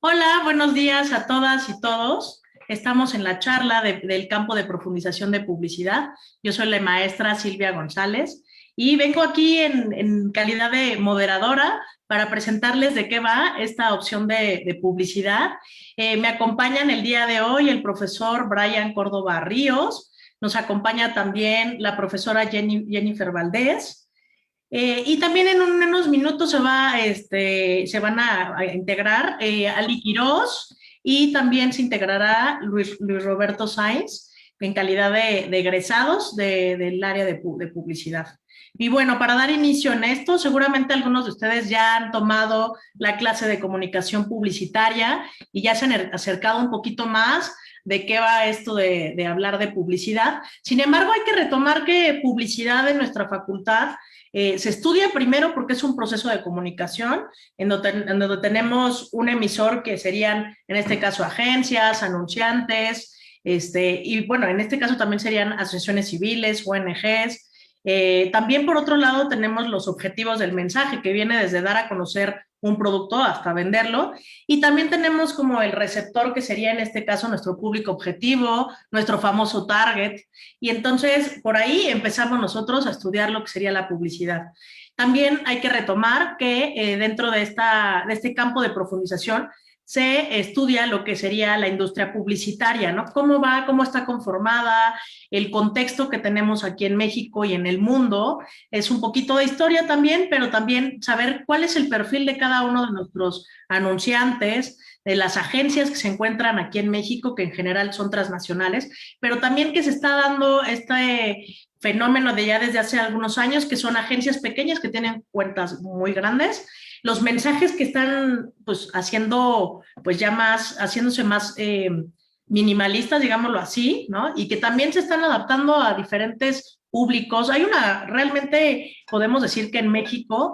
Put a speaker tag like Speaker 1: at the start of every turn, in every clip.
Speaker 1: Hola, buenos días a todas y todos. Estamos en la charla del campo de profundización de publicidad. Yo soy la maestra Silvia González y vengo aquí en calidad de moderadora para presentarles de qué va esta opción de publicidad. Me acompañan el día de hoy el profesor Brian Córdoba Ríos, nos acompaña también la profesora Jennifer Valdés. Y también en unos minutos se van a integrar Ali Quirós y también se integrará Luis Roberto Sáenz en calidad de egresados del área de publicidad. Y bueno, para dar inicio en esto, seguramente algunos de ustedes ya han tomado la clase de comunicación publicitaria y ya se han acercado un poquito más de qué va esto de hablar de publicidad. Sin embargo, hay que retomar que publicidad en nuestra facultad se estudia primero porque es un proceso de comunicación en donde tenemos un emisor que serían, en este caso, agencias, anunciantes, y bueno, en este caso también serían asociaciones civiles, ONGs. También por otro lado tenemos los objetivos del mensaje que viene desde dar a conocer un producto hasta venderlo y también tenemos como el receptor que sería en este caso nuestro público objetivo, nuestro famoso target y entonces por ahí empezamos nosotros a estudiar lo que sería la publicidad. También hay que retomar que dentro de este campo de profundización se estudia lo que sería la industria publicitaria, ¿no? ¿Cómo va, cómo está conformada, el contexto que tenemos aquí en México y en el mundo? Es un poquito de historia también, pero también saber cuál es el perfil de cada uno de nuestros anunciantes, de las agencias que se encuentran aquí en México, que en general son transnacionales, pero también que se está dando este fenómeno de ya desde hace algunos años, que son agencias pequeñas que tienen cuentas muy grandes, los mensajes que están pues haciendo pues ya más, haciéndose más minimalistas, digámoslo así, ¿no? Y que también se están adaptando a diferentes públicos. Realmente podemos decir que en México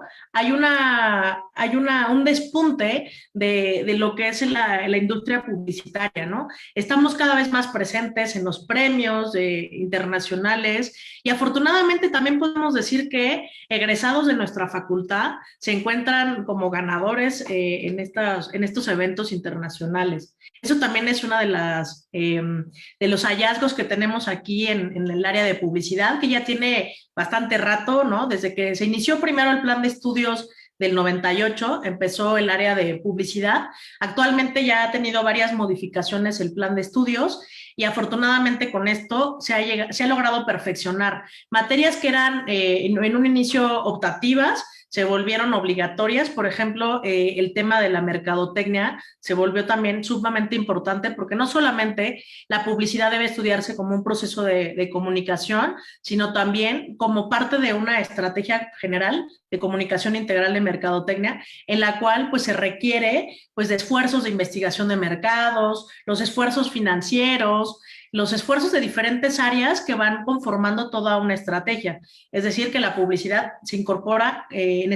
Speaker 1: un despunte de lo que es la industria publicitaria, ¿no? Estamos cada vez más presentes en los premios internacionales y afortunadamente también podemos decir que egresados de nuestra facultad se encuentran como ganadores en estos eventos internacionales. Eso también es una de los hallazgos que tenemos aquí en el área de publicidad, que ya tiene bastante rato, ¿no? Desde que se inició primero el plan de estudios del 98, empezó el área de publicidad. Actualmente ya ha tenido varias modificaciones el plan de estudios y afortunadamente con esto se ha logrado perfeccionar materias que eran en un inicio optativas, se volvieron obligatorias. Por ejemplo, el tema de la mercadotecnia se volvió también sumamente importante porque no solamente la publicidad debe estudiarse como un proceso de comunicación, sino también como parte de una estrategia general de comunicación integral de mercadotecnia, en la cual pues se requiere pues de esfuerzos de investigación de mercados, los esfuerzos financieros, los esfuerzos de diferentes áreas que van conformando toda una estrategia. Es decir, que la publicidad se incorpora en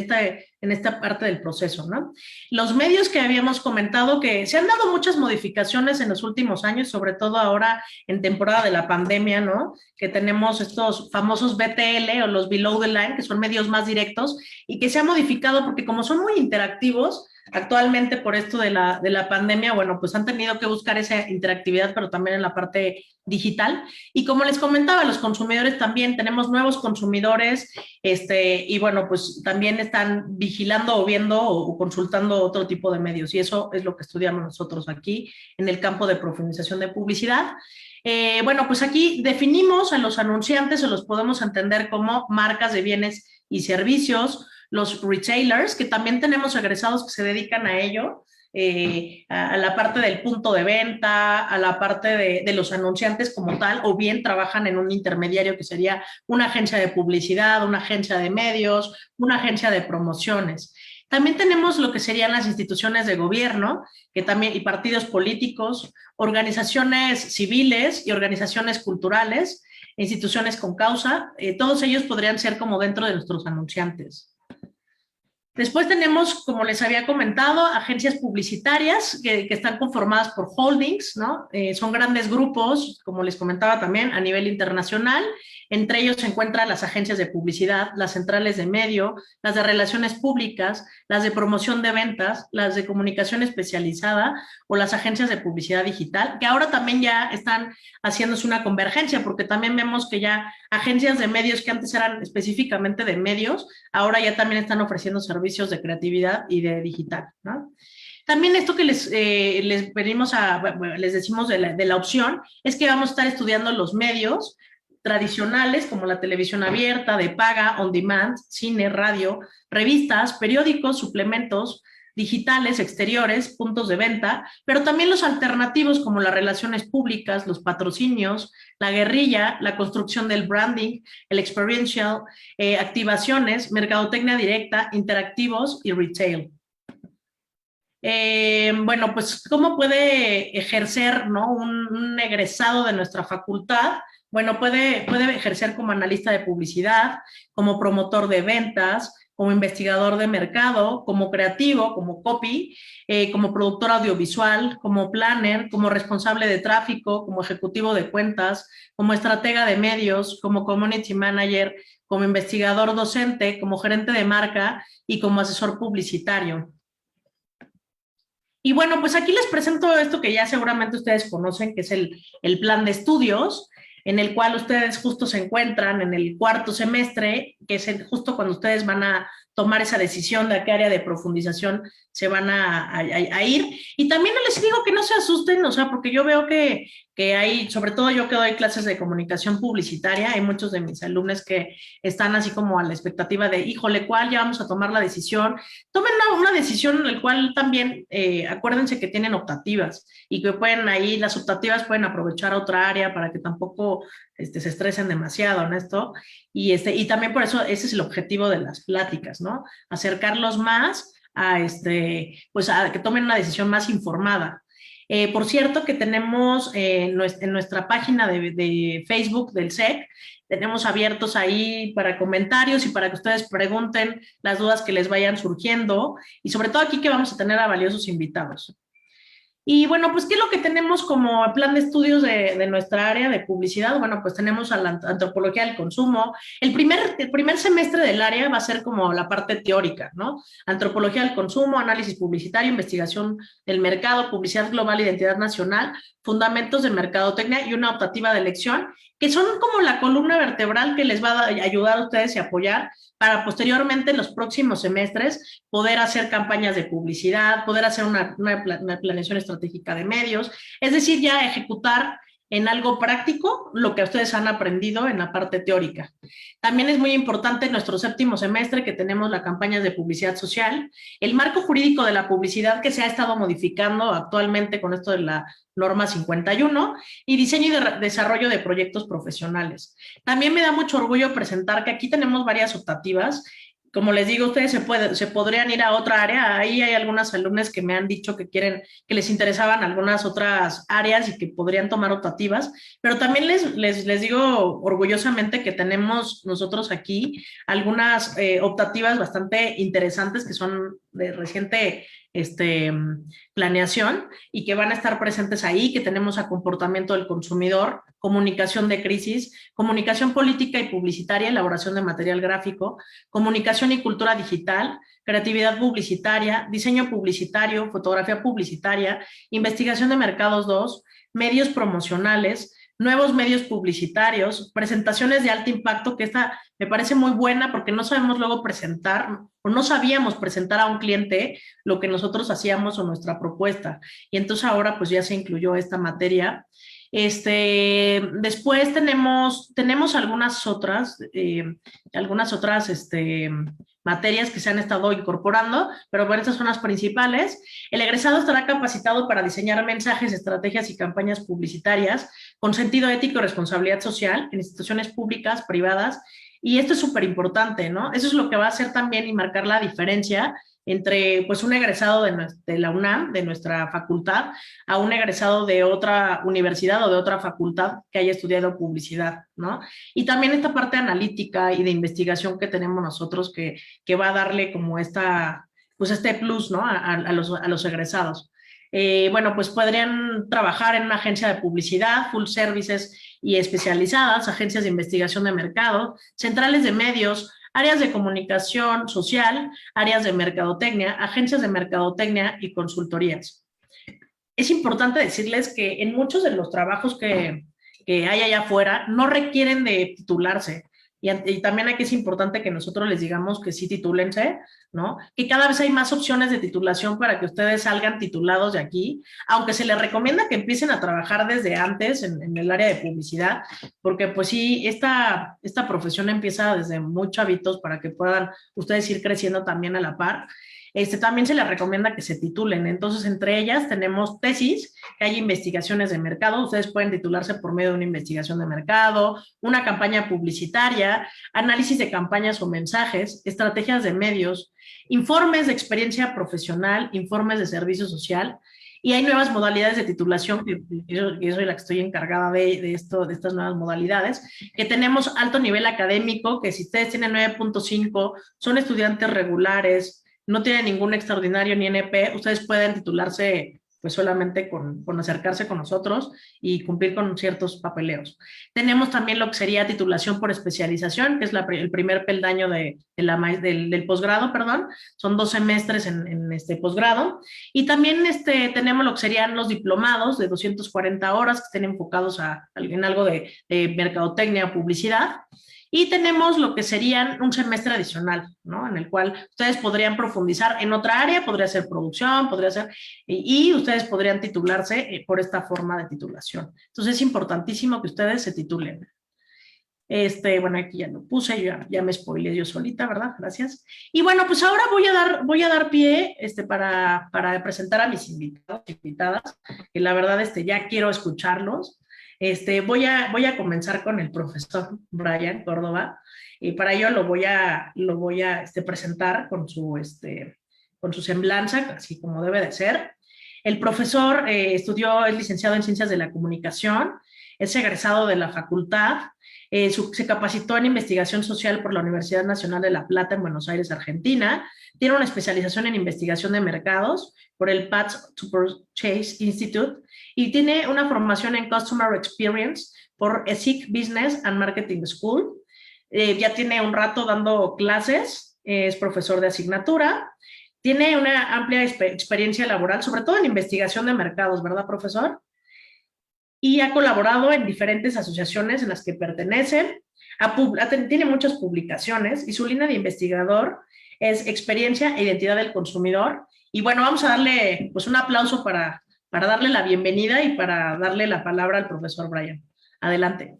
Speaker 1: esta parte del proceso, ¿no? Los medios que habíamos comentado que se han dado muchas modificaciones en los últimos años, sobre todo ahora en temporada de la pandemia, ¿no? Que tenemos estos famosos BTL o los below the line, que son medios más directos y que se ha modificado porque como son muy interactivos, actualmente por esto de la pandemia, bueno, pues han tenido que buscar esa interactividad, pero también en la parte digital. Y como les comentaba, los consumidores también, tenemos nuevos consumidores, y bueno, pues también están vigilando o viendo o consultando otro tipo de medios. Y eso es lo que estudiamos nosotros aquí en el campo de profundización de publicidad. Bueno, pues aquí definimos a los anunciantes o los podemos entender como marcas de bienes y servicios, los retailers, que también tenemos egresados que se dedican a ello, a la parte del punto de venta, a la parte de los anunciantes como tal, o bien trabajan en un intermediario que sería una agencia de publicidad, una agencia de medios, una agencia de promociones. También tenemos lo que serían las instituciones de gobierno que también, y partidos políticos, organizaciones civiles y organizaciones culturales, instituciones con causa, todos ellos podrían ser como dentro de nuestros anunciantes. Después tenemos, como les había comentado, agencias publicitarias que están conformadas por holdings, ¿no? Son grandes grupos, como les comentaba también, a nivel internacional. Entre ellos se encuentran las agencias de publicidad, las centrales de medio, las de relaciones públicas, las de promoción de ventas, las de comunicación especializada o las agencias de publicidad digital, que ahora también ya están haciéndose una convergencia, porque también vemos que ya agencias de medios que antes eran específicamente de medios, ahora ya también están ofreciendo servicios de creatividad y de digital, ¿no? También esto que les venimos bueno, les decimos de la opción, es que vamos a estar estudiando los medios tradicionales como la televisión abierta, de paga, on demand, cine, radio, revistas, periódicos, suplementos, digitales, exteriores, puntos de venta, pero también los alternativos como las relaciones públicas, los patrocinios, la guerrilla, la construcción del branding, el experiential, activaciones, mercadotecnia directa, interactivos y retail. Bueno, pues, ¿cómo puede ejercer, ¿no? Un egresado de nuestra facultad? Bueno, puede ejercer como analista de publicidad, como promotor de ventas, como investigador de mercado, como creativo, como copy, como productor audiovisual, como planner, como responsable de tráfico, como ejecutivo de cuentas, como estratega de medios, como community manager, como investigador docente, como gerente de marca y como asesor publicitario. Y bueno, pues aquí les presento esto que ya seguramente ustedes conocen, que es el plan de estudios, en el cual ustedes justo se encuentran en el cuarto semestre, que es justo cuando ustedes van a tomar esa decisión de a qué área de profundización se van a ir. Y también les digo que no se asusten, o sea, porque yo veo que hay, sobre todo yo que doy clases de comunicación publicitaria, hay muchos de mis alumnos que están así como a la expectativa de, híjole, ¿cuál ya vamos a tomar la decisión? Tomen una decisión en la cual también acuérdense que tienen optativas y que pueden ahí, las optativas pueden aprovechar otra área para que tampoco se estresen demasiado en esto. Y también por eso ese es el objetivo de las pláticas, ¿no? Acercarlos más pues a que tomen una decisión más informada. Por cierto que tenemos en nuestra página de Facebook del SEC, tenemos abiertos ahí para comentarios y para que ustedes pregunten las dudas que les vayan surgiendo y sobre todo aquí que vamos a tener a valiosos invitados. Y bueno, pues, ¿qué es lo que tenemos como plan de estudios de nuestra área de publicidad? Bueno, pues tenemos a la antropología del consumo. El primer semestre del área va a ser como la parte teórica, ¿no? Antropología del consumo, análisis publicitario, investigación del mercado, publicidad global, identidad nacional, fundamentos de mercadotecnia y una optativa de elección, que son como la columna vertebral que les va a ayudar a ustedes y apoyar para posteriormente en los próximos semestres poder hacer campañas de publicidad, poder hacer una planeación estratégica de medios, es decir, ya ejecutar en algo práctico lo que ustedes han aprendido en la parte teórica. También es muy importante en nuestro séptimo semestre que tenemos las campañas de publicidad social, el marco jurídico de la publicidad que se ha estado modificando actualmente con esto de la norma 51 y diseño y desarrollo de proyectos profesionales. También me da mucho orgullo presentar que aquí tenemos varias optativas. Como les digo, ustedes se podrían ir a otra área. Ahí hay algunas alumnas que me han dicho que que les interesaban algunas otras áreas y que podrían tomar optativas, pero también les digo orgullosamente que tenemos nosotros aquí algunas optativas bastante interesantes que son de reciente planeación y que van a estar presentes ahí, que tenemos a comportamiento del consumidor, comunicación de crisis, comunicación política y publicitaria, elaboración de material gráfico, comunicación y cultura digital, creatividad publicitaria, diseño publicitario, fotografía publicitaria, investigación de mercados 2, medios promocionales, nuevos medios publicitarios, presentaciones de alto impacto, que esta me parece muy buena porque no sabemos luego presentar o no sabíamos presentar a un cliente lo que nosotros hacíamos o nuestra propuesta. Y entonces ahora pues ya se incluyó esta materia. Después tenemos algunas otras materias que se han estado incorporando, pero bueno, estas son las principales. El egresado estará capacitado para diseñar mensajes, estrategias y campañas publicitarias con sentido ético y responsabilidad social en instituciones públicas, privadas, y esto es súper importante, ¿no? Eso es lo que va a hacer también y marcar la diferencia entre pues un egresado de la UNAM, de nuestra facultad, a un egresado de otra universidad o de otra facultad que haya estudiado publicidad, ¿no? Y también esta parte analítica y de investigación que tenemos nosotros que va a darle como pues este plus, ¿no? A los egresados. Bueno, pues podrían trabajar en una agencia de publicidad, full services y especializadas, agencias de investigación de mercado, centrales de medios, áreas de comunicación social, áreas de mercadotecnia, agencias de mercadotecnia y consultorías. Es importante decirles que en muchos de los trabajos que hay allá afuera no requieren de titularse. Y también aquí es importante que nosotros les digamos que sí titúlense, ¿no? Que cada vez hay más opciones de titulación para que ustedes salgan titulados de aquí, aunque se les recomienda que empiecen a trabajar desde antes en el área de publicidad, porque pues sí, esta profesión empieza desde muy chavitos para que puedan ustedes ir creciendo también a la par. También se les recomienda que se titulen. Entonces, entre ellas tenemos tesis, que hay investigaciones de mercado. Ustedes pueden titularse por medio de una investigación de mercado, una campaña publicitaria, análisis de campañas o mensajes, estrategias de medios, informes de experiencia profesional, informes de servicio social. Y hay nuevas modalidades de titulación, que yo soy la que estoy encargada de estas nuevas modalidades, que tenemos alto nivel académico, que si ustedes tienen 9.5, son estudiantes regulares, no tiene ningún extraordinario ni NP, ustedes pueden titularse pues solamente con acercarse con nosotros y cumplir con ciertos papeleos. Tenemos también lo que sería titulación por especialización, que es el primer peldaño del posgrado, perdón, son 2 semestres en este posgrado, y también tenemos lo que serían los diplomados de 240 horas que estén enfocados en algo de mercadotecnia o publicidad, y tenemos lo que serían un semestre adicional, ¿no? En el cual ustedes podrían profundizar en otra área, podría ser producción, podría ser, y ustedes podrían titularse por esta forma de titulación. Entonces es importantísimo que ustedes se titulen. Bueno, aquí ya lo puse, ya me spoileé yo solita, ¿verdad? Gracias. Y bueno, pues ahora voy a dar pie para presentar a mis invitados, invitadas, que la verdad ya quiero escucharlos. Voy a comenzar con el profesor Brian Córdoba, y para ello lo voy a presentar con su semblanza, así como debe de ser. El profesor es licenciado en Ciencias de la Comunicación, es egresado de la facultad, se capacitó en investigación social por la Universidad Nacional de La Plata en Buenos Aires, Argentina. Tiene una especialización en investigación de mercados por el Paths to Purchase Institute y tiene una formación en Customer Experience por ESIC Business and Marketing School. Ya tiene un rato dando clases, es profesor de asignatura, tiene una amplia experiencia laboral, sobre todo en investigación de mercados, ¿verdad, profesor? Y ha colaborado en diferentes asociaciones en las que pertenece, tiene muchas publicaciones y su línea de investigador es experiencia e identidad del consumidor. Y bueno, vamos a darle pues un aplauso para darle la bienvenida y para darle la palabra al profesor Brian. Adelante.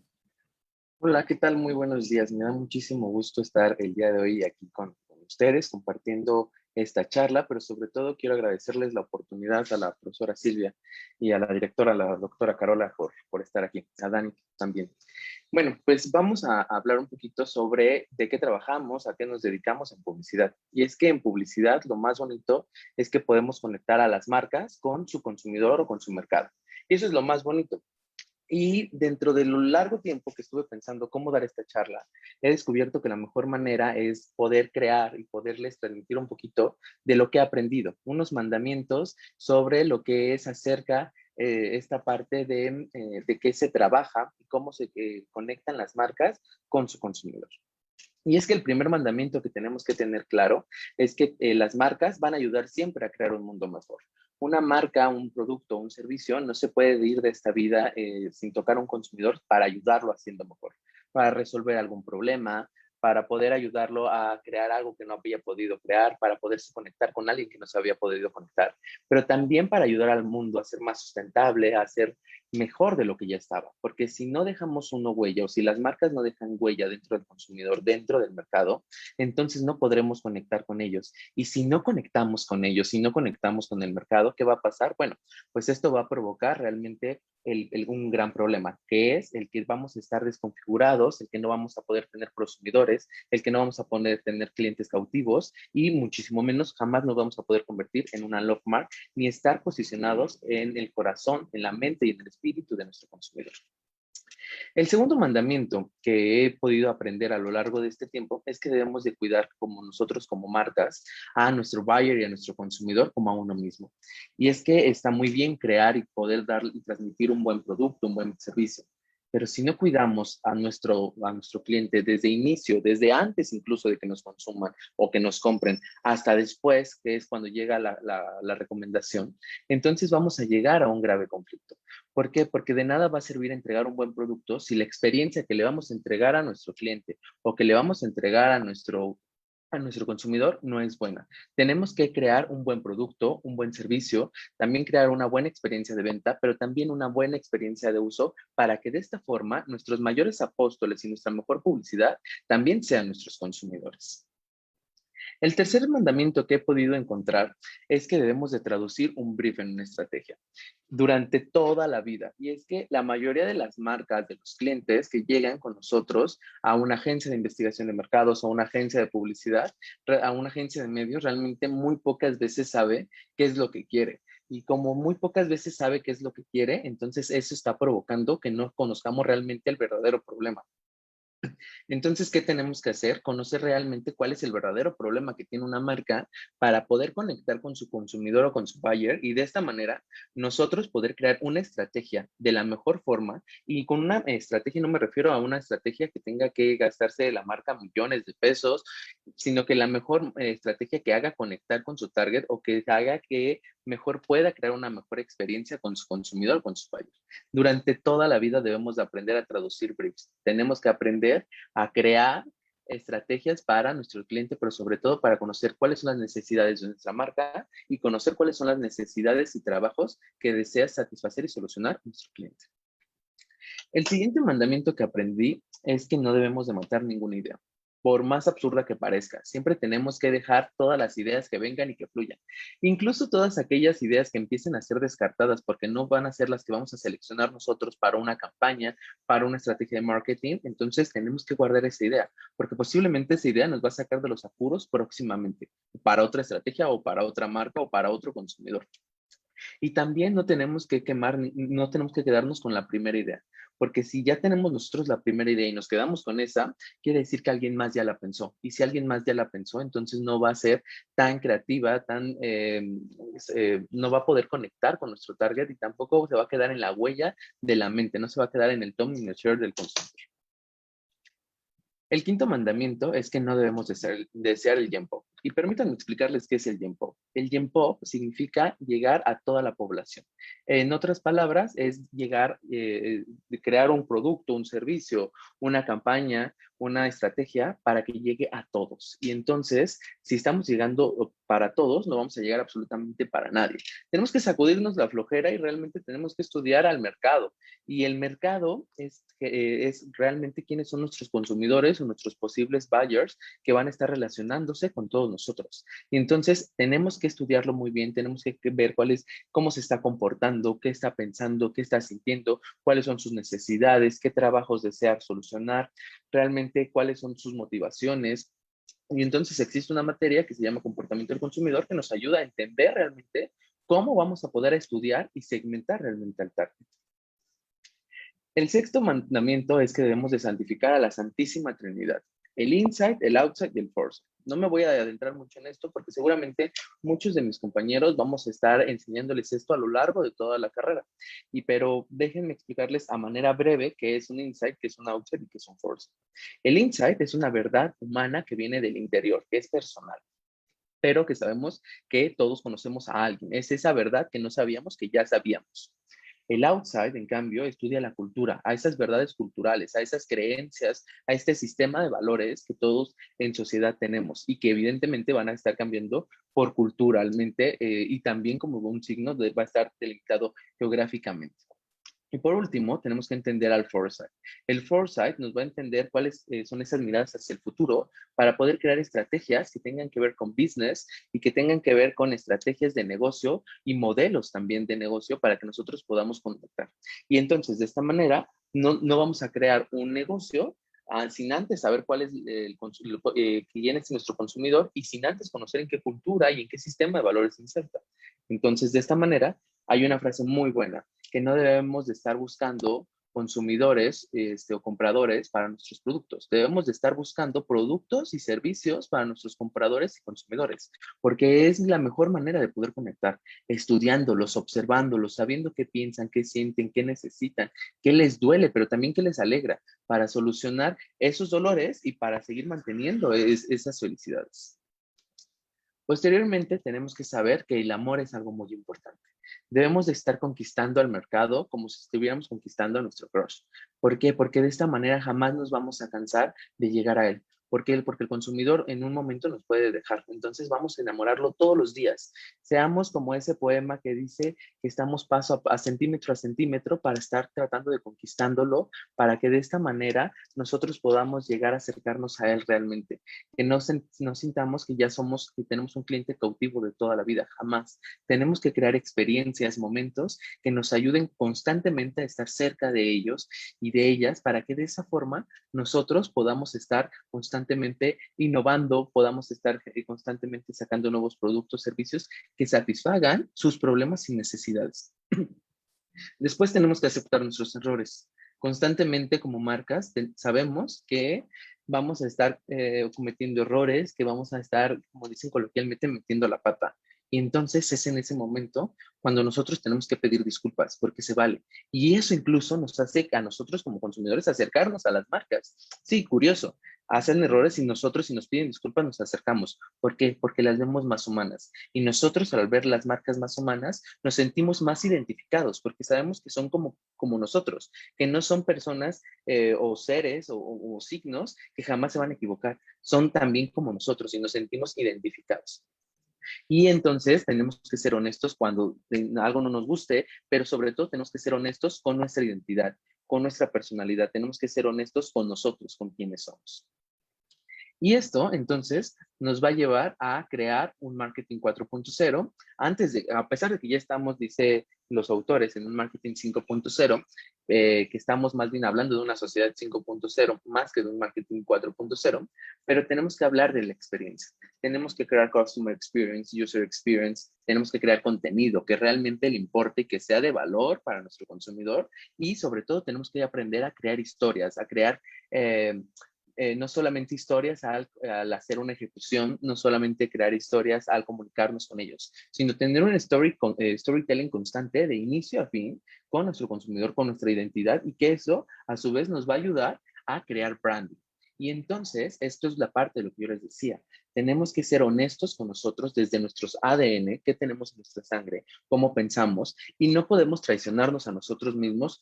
Speaker 2: Hola, ¿qué tal? Muy buenos días. Me da muchísimo gusto estar el día de hoy aquí con ustedes compartiendo esta charla, pero sobre todo quiero agradecerles la oportunidad a la profesora Silvia y a la directora, la doctora Carola, por estar aquí, a Dani también. Bueno, pues vamos a hablar un poquito sobre de qué trabajamos, a qué nos dedicamos en publicidad. Y es que en publicidad lo más bonito es que podemos conectar a las marcas con su consumidor o con su mercado. Y eso es lo más bonito. Y dentro de lo largo tiempo que estuve pensando cómo dar esta charla, he descubierto que la mejor manera es poder crear y poderles transmitir un poquito de lo que he aprendido, unos mandamientos sobre lo que es acerca esta parte de qué se trabaja y cómo se conectan las marcas con su consumidor. Y es que el primer mandamiento que tenemos que tener claro es que las marcas van a ayudar siempre a crear un mundo mejor. Una marca, un producto, un servicio no se puede ir de esta vida sin tocar a un consumidor para ayudarlo haciendo mejor, para resolver algún problema, para poder ayudarlo a crear algo que no había podido crear, para poderse conectar con alguien que no se había podido conectar, pero también para ayudar al mundo a ser más sustentable, a ser mejor de lo que ya estaba, porque si no dejamos una huella o si las marcas no dejan huella dentro del consumidor, dentro del mercado, entonces no podremos conectar con ellos. Y si no conectamos con ellos, si no conectamos con el mercado, ¿qué va a pasar? Bueno, pues esto va a provocar realmente un gran problema, que es el que vamos a estar desconfigurados, el que no vamos a poder tener consumidores, el que no vamos a poder tener clientes cautivos y muchísimo menos jamás nos vamos a poder convertir en una love mark ni estar posicionados en el corazón, en la mente y en el espíritu de nuestro consumidor. El segundo mandamiento que he podido aprender a lo largo de este tiempo es que debemos de cuidar como nosotros como marcas a nuestro buyer y a nuestro consumidor como a uno mismo. Y es que está muy bien crear y poder dar y transmitir un buen producto, un buen servicio. Pero si no cuidamos a nuestro cliente desde inicio, desde antes incluso de que nos consuman o que nos compren, hasta después, que es cuando llega la recomendación, entonces vamos a llegar a un grave conflicto. ¿Por qué? Porque de nada va a servir entregar un buen producto si la experiencia que le vamos a entregar a nuestro cliente o que le vamos a entregar a nuestro consumidor no es buena. Tenemos que crear un buen producto, un buen servicio, también crear una buena experiencia de venta, pero también una buena experiencia de uso para que de esta forma nuestros mayores apóstoles y nuestra mejor publicidad también sean nuestros consumidores. El tercer mandamiento que he podido encontrar es que debemos de traducir un brief en una estrategia durante toda la vida. Y es que la mayoría de las marcas, de los clientes que llegan con nosotros a una agencia de investigación de mercados, a una agencia de publicidad, a una agencia de medios, realmente muy pocas veces sabe qué es lo que quiere. Y como muy pocas veces sabe qué es lo que quiere, entonces eso está provocando que no conozcamos realmente el verdadero problema. Entonces, ¿qué tenemos que hacer? Conocer realmente cuál es el verdadero problema que tiene una marca para poder conectar con su consumidor o con su buyer y de esta manera nosotros poder crear una estrategia de la mejor forma y con una estrategia no me refiero a una estrategia que tenga que gastarse de la marca millones de pesos, sino que la mejor estrategia que haga conectar con su target o que haga que mejor pueda crear una mejor experiencia con su consumidor, con su buyer. Durante toda la vida debemos de aprender a traducir briefs. Tenemos que aprender a crear estrategias para nuestro cliente, pero sobre todo para conocer cuáles son las necesidades de nuestra marca y conocer cuáles son las necesidades y trabajos que desea satisfacer y solucionar nuestro cliente. El siguiente mandamiento que aprendí es que no debemos de matar ninguna idea, por más absurda que parezca. Siempre tenemos que dejar todas las ideas que vengan y que fluyan. Incluso todas aquellas ideas que empiecen a ser descartadas porque no van a ser las que vamos a seleccionar nosotros para una campaña, para una estrategia de marketing. Entonces tenemos que guardar esa idea, porque posiblemente esa idea nos va a sacar de los apuros próximamente, para otra estrategia o para otra marca o para otro consumidor. Y también no tenemos que quemar, no tenemos que quedarnos con la primera idea, porque si ya tenemos nosotros la primera idea y nos quedamos con esa, quiere decir que alguien más ya la pensó. Y si alguien más ya la pensó, entonces no va a ser tan creativa, no va a poder conectar con nuestro target y tampoco se va a quedar en la huella de la mente, no se va a quedar en el tom ni en el share del consumidor. El quinto mandamiento es que no debemos desear el Gen Pop. Y permítanme explicarles qué es el Gen Pop. El Gen Pop significa llegar a toda la población. En otras palabras, es llegar, crear un producto, un servicio, una campaña, una estrategia para que llegue a todos. Y entonces, si estamos llegando para todos, no vamos a llegar absolutamente para nadie. Tenemos que sacudirnos la flojera y realmente tenemos que estudiar al mercado. Y el mercado es realmente quiénes son nuestros consumidores o nuestros posibles buyers que van a estar relacionándose con todos nosotros. Y entonces tenemos que estudiarlo muy bien, tenemos que ver cómo se está comportando, qué está pensando, qué está sintiendo, cuáles son sus necesidades, qué trabajos desea solucionar, realmente cuáles son sus motivaciones. Y entonces existe una materia que se llama comportamiento del consumidor que nos ayuda a entender realmente cómo vamos a poder estudiar y segmentar realmente al target. El sexto mandamiento es que debemos de santificar a la Santísima Trinidad, el inside, el outside y el foresight. No me voy a adentrar mucho en esto porque seguramente muchos de mis compañeros vamos a estar enseñándoles esto a lo largo de toda la carrera. Pero déjenme explicarles a manera breve qué es un insight, qué es un outside y qué es un foresight. El insight es una verdad humana que viene del interior, que es personal, pero que sabemos que todos conocemos a alguien. Es esa verdad que no sabíamos que ya sabíamos. El outside, en cambio, estudia la cultura, a esas verdades culturales, a esas creencias, a este sistema de valores que todos en sociedad tenemos y que evidentemente van a estar cambiando por culturalmente y también como un signo va a estar delimitado geográficamente. Y por último, tenemos que entender al foresight. El foresight nos va a entender cuáles son esas miradas hacia el futuro para poder crear estrategias que tengan que ver con business y que tengan que ver con estrategias de negocio y modelos también de negocio para que nosotros podamos conectar. Y entonces, de esta manera, no vamos a crear un negocio sin antes saber cuál es quién es nuestro consumidor y sin antes conocer en qué cultura y en qué sistema de valores se inserta. Entonces, de esta manera, hay una frase muy buena que no debemos de estar buscando consumidores o compradores para nuestros productos. Debemos de estar buscando productos y servicios para nuestros compradores y consumidores, porque es la mejor manera de poder conectar, estudiándolos, observándolos, sabiendo qué piensan, qué sienten, qué necesitan, qué les duele, pero también qué les alegra, para solucionar esos dolores y para seguir manteniendo esas felicidades. Posteriormente, tenemos que saber que el amor es algo muy importante. Debemos de estar conquistando al mercado como si estuviéramos conquistando a nuestro crush. ¿Por qué? Porque de esta manera jamás nos vamos a cansar de llegar a él. ¿Por qué? Porque el consumidor en un momento nos puede dejar. Entonces vamos a enamorarlo todos los días. Seamos como ese poema que dice que estamos paso a centímetro para estar tratando de conquistándolo, para que de esta manera nosotros podamos llegar a acercarnos a él realmente, que no sintamos que ya somos, que tenemos un cliente cautivo de toda la vida, jamás. Tenemos que crear experiencias, momentos que nos ayuden constantemente a estar cerca de ellos y de ellas para que de esa forma nosotros podamos estar constantemente innovando, podamos estar constantemente sacando nuevos productos, servicios que satisfagan sus problemas y necesidades. Después tenemos que aceptar nuestros errores. Constantemente como marcas sabemos que vamos a estar cometiendo errores, que vamos a estar, como dicen coloquialmente, metiendo la pata. Y entonces es en ese momento cuando nosotros tenemos que pedir disculpas, porque se vale. Y eso incluso nos hace a nosotros como consumidores acercarnos a las marcas. Sí, curioso. Hacen errores y nosotros, si nos piden disculpas, nos acercamos. ¿Por qué? Porque las vemos más humanas. Y nosotros, al ver las marcas más humanas, nos sentimos más identificados, porque sabemos que son como nosotros, que no son personas o seres o signos que jamás se van a equivocar. Son también como nosotros y nos sentimos identificados. Y entonces tenemos que ser honestos cuando algo no nos guste, pero sobre todo tenemos que ser honestos con nuestra identidad, con nuestra personalidad. Tenemos que ser honestos con nosotros, con quienes somos. Y esto, entonces, nos va a llevar a crear un marketing 4.0. A pesar de que ya estamos, dice los autores, en un marketing 5.0, que estamos más bien hablando de una sociedad 5.0 más que de un marketing 4.0, pero tenemos que hablar de la experiencia. Tenemos que crear customer experience, user experience, tenemos que crear contenido que realmente le importe y que sea de valor para nuestro consumidor y sobre todo tenemos que aprender a crear historias, a crear no solamente historias al hacer una ejecución, no solamente crear historias al comunicarnos con ellos, sino tener un storytelling constante de inicio a fin con nuestro consumidor, con nuestra identidad y que eso a su vez nos va a ayudar a crear branding. Y entonces, esto es la parte de lo que yo les decía. Tenemos que ser honestos con nosotros desde nuestros ADN, qué tenemos en nuestra sangre, cómo pensamos, y no podemos traicionarnos a nosotros mismos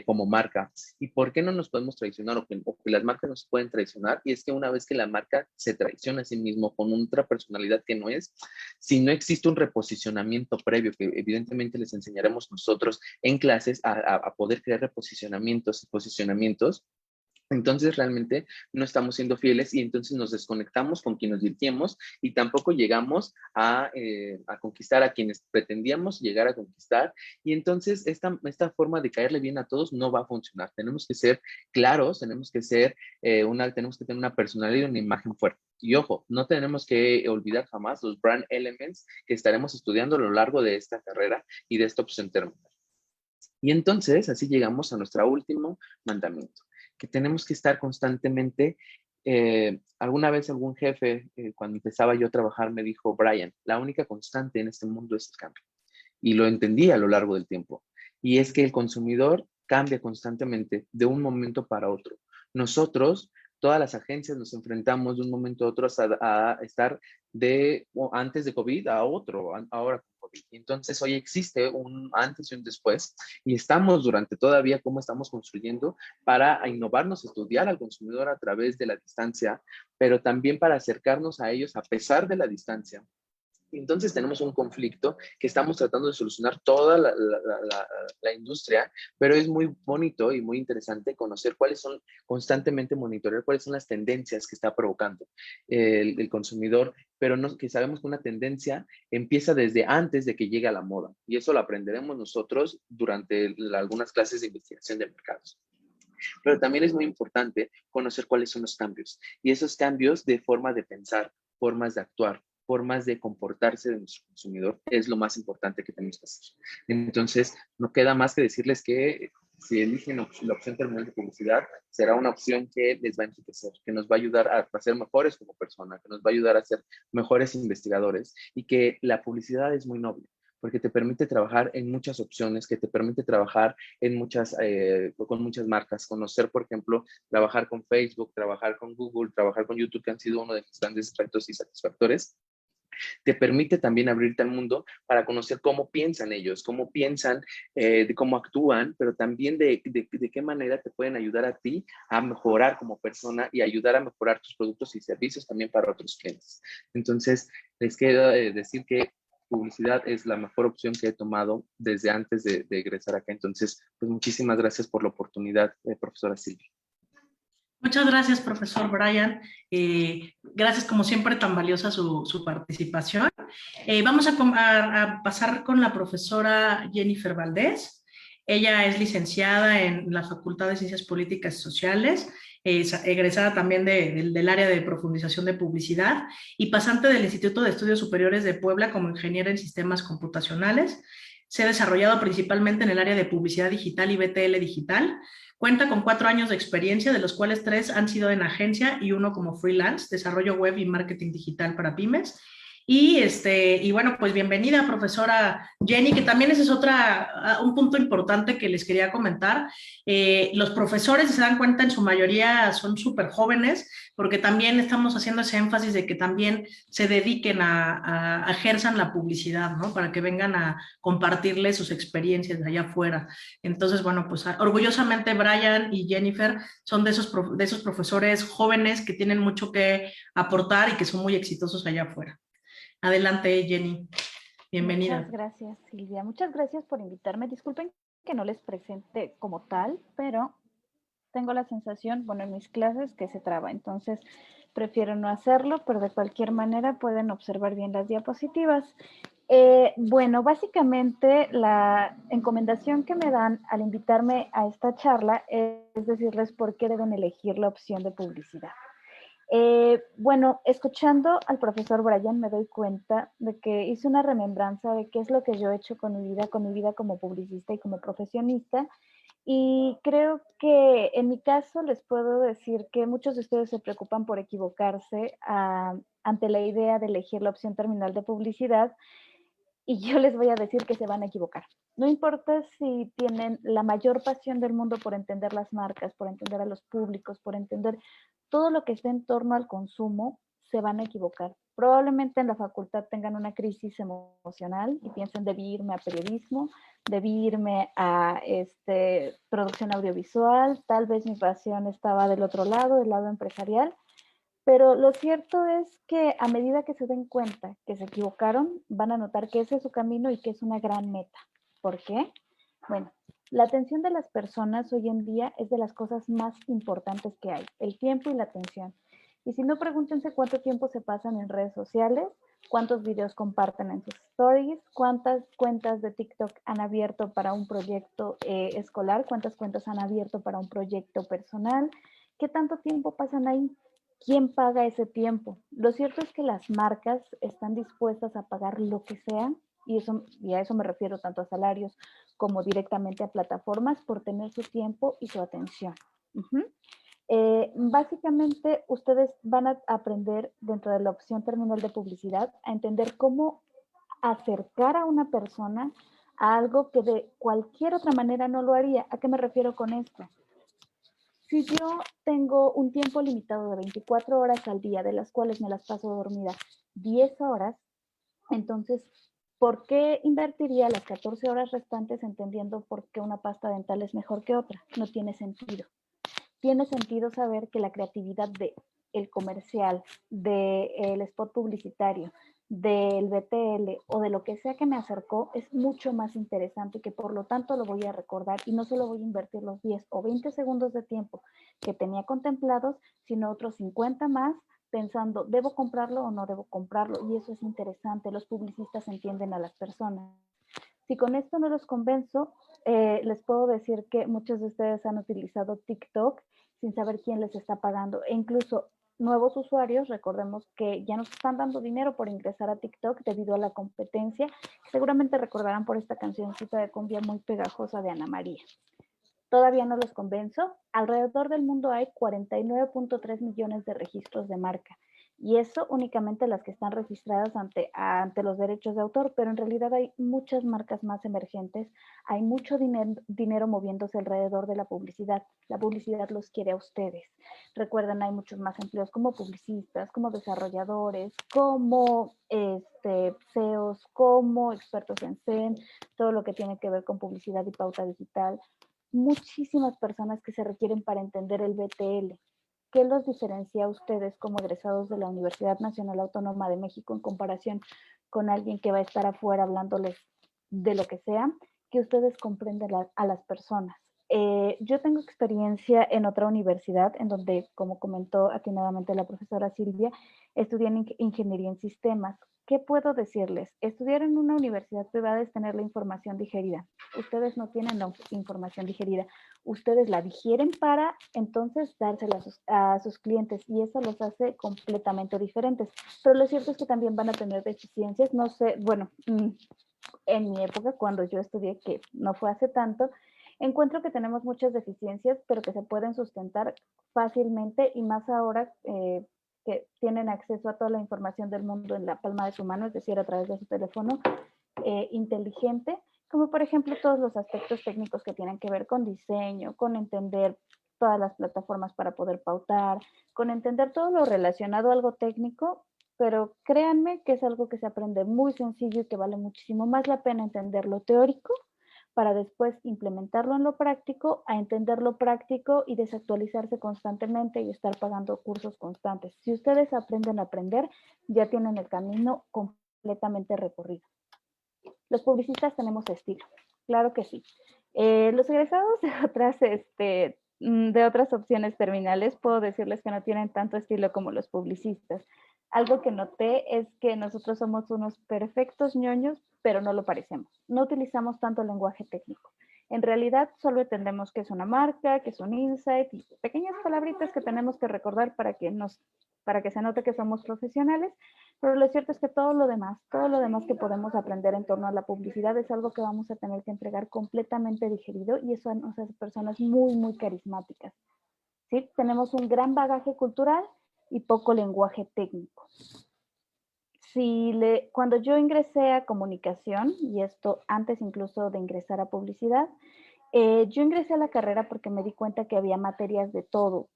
Speaker 2: como marca. ¿Y por qué no nos podemos traicionar o que las marcas nos pueden traicionar? Y es que una vez que la marca se traiciona a sí mismo con otra personalidad que no es, si no existe un reposicionamiento previo, que evidentemente les enseñaremos nosotros en clases a poder crear reposicionamientos y posicionamientos, entonces realmente no estamos siendo fieles y entonces nos desconectamos con quien nos dirigimos y tampoco llegamos a conquistar a quienes pretendíamos llegar a conquistar. Y entonces esta forma de caerle bien a todos no va a funcionar. Tenemos que ser claros, tenemos que tenemos que tener una personalidad y una imagen fuerte. Y ojo, no tenemos que olvidar jamás los brand elements que estaremos estudiando a lo largo de esta carrera y de esta opción terminal. Y entonces así llegamos a nuestro último mandamiento, que tenemos que estar constantemente. Alguna vez algún jefe, cuando empezaba yo a trabajar, me dijo, Brian, la única constante en este mundo es el cambio. Y lo entendí a lo largo del tiempo. Y es que el consumidor cambia constantemente de un momento para otro. Nosotros, todas las agencias nos enfrentamos de un momento a otro a estar antes de COVID a otro, ahora con COVID. Y entonces hoy existe un antes y un después y estamos durante todavía cómo estamos construyendo para innovarnos, estudiar al consumidor a través de la distancia, pero también para acercarnos a ellos a pesar de la distancia Entonces tenemos un conflicto que estamos tratando de solucionar toda la industria, pero es muy bonito y muy interesante conocer cuáles son, constantemente monitorear cuáles son las tendencias que está provocando el consumidor, pero no, que sabemos que una tendencia empieza desde antes de que llegue a la moda, y eso lo aprenderemos nosotros durante algunas clases de investigación de mercados. Pero también es muy importante conocer cuáles son los cambios, y esos cambios de forma de pensar, formas de actuar, formas de comportarse de nuestro consumidor es lo más importante que tenemos que hacer. Entonces, no queda más que decirles que si eligen la opción terminal de publicidad, será una opción que les va a enriquecer, que nos va a ayudar a ser mejores como persona, que nos va a ayudar a ser mejores investigadores, y que la publicidad es muy noble porque te permite trabajar en muchas opciones, que te permite trabajar en con muchas marcas, conocer, por ejemplo, trabajar con Facebook, trabajar con Google, trabajar con YouTube, que han sido uno de mis grandes retos y satisfactores. Te permite también abrirte al mundo para conocer cómo piensan ellos, cómo piensan, de cómo actúan, pero también de qué manera te pueden ayudar a ti a mejorar como persona y ayudar a mejorar tus productos y servicios también para otros clientes. Entonces, les quiero decir que publicidad es la mejor opción que he tomado desde antes de egresar acá. Entonces, pues muchísimas gracias por la oportunidad, profesora Silvia.
Speaker 1: Muchas gracias, profesor Brian. Gracias, como siempre, tan valiosa su participación. Vamos a pasar con la profesora Jennifer Valdés. Ella es licenciada en la Facultad de Ciencias Políticas y Sociales, es egresada también del área de profundización de publicidad y pasante del Instituto de Estudios Superiores de Puebla como ingeniera en sistemas computacionales. Se ha desarrollado principalmente en el área de publicidad digital y BTL digital. Cuenta con 4 años de experiencia, de los cuales 3 han sido en agencia y 1 como freelance, desarrollo web y marketing digital para pymes. Y bueno, pues bienvenida, profesora Jenny, que también ese es un punto importante que les quería comentar. Los profesores, si se dan cuenta, en su mayoría son súper jóvenes, porque también estamos haciendo ese énfasis de que también se dediquen a ejerzan la publicidad, ¿no? Para que vengan a compartirles sus experiencias de allá afuera. Entonces, bueno, pues orgullosamente Brian y Jennifer son de esos profesores jóvenes que tienen mucho que aportar y que son muy exitosos allá afuera. Adelante, Jenny. Bienvenida.
Speaker 3: Muchas gracias, Silvia. Muchas gracias por invitarme. Disculpen que no les presente como tal, pero tengo la sensación, bueno, en mis clases que se traba, entonces prefiero no hacerlo, pero de cualquier manera pueden observar bien las diapositivas. Bueno, básicamente la encomendación que me dan al invitarme a esta charla es decirles por qué deben elegir la opción de publicidad. Bueno, escuchando al profesor Brian me doy cuenta de que hice una remembranza de qué es lo que yo he hecho con mi vida como publicista y como profesionista. Y creo que en mi caso les puedo decir que muchos de ustedes se preocupan por equivocarse ante la idea de elegir la opción terminal de publicidad. Y yo les voy a decir que se van a equivocar. No importa si tienen la mayor pasión del mundo por entender las marcas, por entender a los públicos, por entender todo lo que está en torno al consumo, se van a equivocar. Probablemente en la facultad tengan una crisis emocional y piensen, debí irme a periodismo, debí irme a producción audiovisual, tal vez mi pasión estaba del otro lado, del lado empresarial. Pero lo cierto es que a medida que se den cuenta que se equivocaron, van a notar que ese es su camino y que es una gran meta. ¿Por qué? Bueno, la atención de las personas hoy en día es de las cosas más importantes que hay, el tiempo y la atención. Y si no, pregúntense cuánto tiempo se pasan en redes sociales, cuántos videos comparten en sus stories, cuántas cuentas de TikTok han abierto para un proyecto escolar, cuántas cuentas han abierto para un proyecto personal, qué tanto tiempo pasan ahí. ¿Quién paga ese tiempo? Lo cierto es que las marcas están dispuestas a pagar lo que sea, y a eso me refiero tanto a salarios como directamente a plataformas, por tener su tiempo y su atención. Básicamente, ustedes van a aprender dentro de la opción terminal de publicidad a entender cómo acercar a una persona a algo que de cualquier otra manera no lo haría. ¿A qué me refiero con esto? Si yo tengo un tiempo limitado de 24 horas al día, de las cuales me las paso dormida 10 horas, entonces, ¿por qué invertiría las 14 horas restantes entendiendo por qué una pasta dental es mejor que otra? No tiene sentido. Tiene sentido saber que la creatividad del comercial, del spot publicitario, del BTL o de lo que sea que me acercó es mucho más interesante y que por lo tanto lo voy a recordar y no solo voy a invertir los 10 o 20 segundos de tiempo que tenía contemplados, sino otros 50 más pensando, ¿debo comprarlo o no debo comprarlo? Y eso es interesante, los publicistas entienden a las personas. Si con esto no los convenzo, les puedo decir que muchos de ustedes han utilizado TikTok sin saber quién les está pagando. E incluso nuevos usuarios, recordemos que ya nos están dando dinero por ingresar a TikTok debido a la competencia. Seguramente recordarán por esta cancioncita de cumbia muy pegajosa de Ana María. Todavía no los convenzo. Alrededor del mundo hay 49.3 millones de registros de marca. Y eso únicamente las que están registradas ante los derechos de autor, pero en realidad hay muchas marcas más emergentes, hay mucho dinero moviéndose alrededor de la publicidad. La publicidad los quiere a ustedes. Recuerden, hay muchos más empleos como publicistas, como desarrolladores, como CEOs, como expertos en SEM, todo lo que tiene que ver con publicidad y pauta digital. Muchísimas personas que se requieren para entender el BTL. ¿Qué los diferencia a ustedes como egresados de la Universidad Nacional Autónoma de México en comparación con alguien que va a estar afuera hablándoles de lo que sea? Que ustedes comprenden a las personas. Yo tengo experiencia en otra universidad en donde, como comentó atinadamente la profesora Silvia, estudié en ingeniería en sistemas. ¿Qué puedo decirles? Estudiar en una universidad privada es tener la información digerida. Ustedes no tienen la información digerida. Ustedes la digieren para entonces dársela a sus clientes y eso los hace completamente diferentes. Pero lo cierto es que también van a tener deficiencias. No sé, bueno, en mi época, cuando yo estudié, que no fue hace tanto, encuentro que tenemos muchas deficiencias, pero que se pueden sustentar fácilmente y más ahora que tienen acceso a toda la información del mundo en la palma de su mano, es decir, a través de su teléfono inteligente, como por ejemplo todos los aspectos técnicos que tienen que ver con diseño, con entender todas las plataformas para poder pautar, con entender todo lo relacionado a algo técnico, pero créanme que es algo que se aprende muy sencillo y que vale muchísimo más la pena entender lo teórico para después implementarlo en lo práctico, a entender lo práctico y desactualizarse constantemente y estar pagando cursos constantes. Si ustedes aprenden a aprender, ya tienen el camino completamente recorrido. Los publicistas tenemos estilo, claro que sí. Los egresados de otras opciones terminales, puedo decirles que no tienen tanto estilo como los publicistas. Algo que noté es que nosotros somos unos perfectos ñoños, pero no lo parecemos. No utilizamos tanto lenguaje técnico. En realidad, solo entendemos qué es una marca, qué es un insight y pequeñas palabritas que tenemos que recordar para que se note que somos profesionales, pero lo cierto es que todo lo demás que podemos aprender en torno a la publicidad es algo que vamos a tener que entregar completamente digerido y eso nos hace personas muy, muy carismáticas. ¿Sí? Tenemos un gran bagaje cultural y poco lenguaje técnico. Cuando yo ingresé a comunicación, y esto antes incluso de ingresar a publicidad, yo ingresé a la carrera porque me di cuenta que había materias de todo.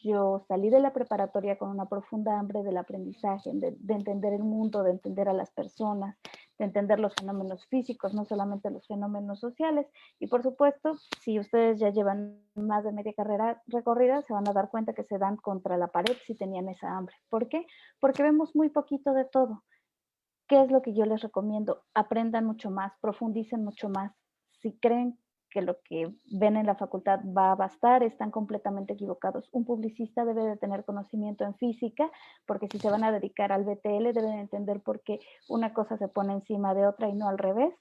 Speaker 3: Yo salí de la preparatoria con una profunda hambre del aprendizaje, de entender el mundo, de entender a las personas, de entender los fenómenos físicos, no solamente los fenómenos sociales. Y por supuesto, si ustedes ya llevan más de media carrera recorrida, se van a dar cuenta que se dan contra la pared si tenían esa hambre. ¿Por qué? Porque vemos muy poquito de todo. ¿Qué es lo que yo les recomiendo? Aprendan mucho más, profundicen mucho más. Si creen que lo que ven en la facultad va a bastar, están completamente equivocados. Un publicista debe de tener conocimiento en física, porque si se van a dedicar al BTL deben entender por qué una cosa se pone encima de otra y no al revés,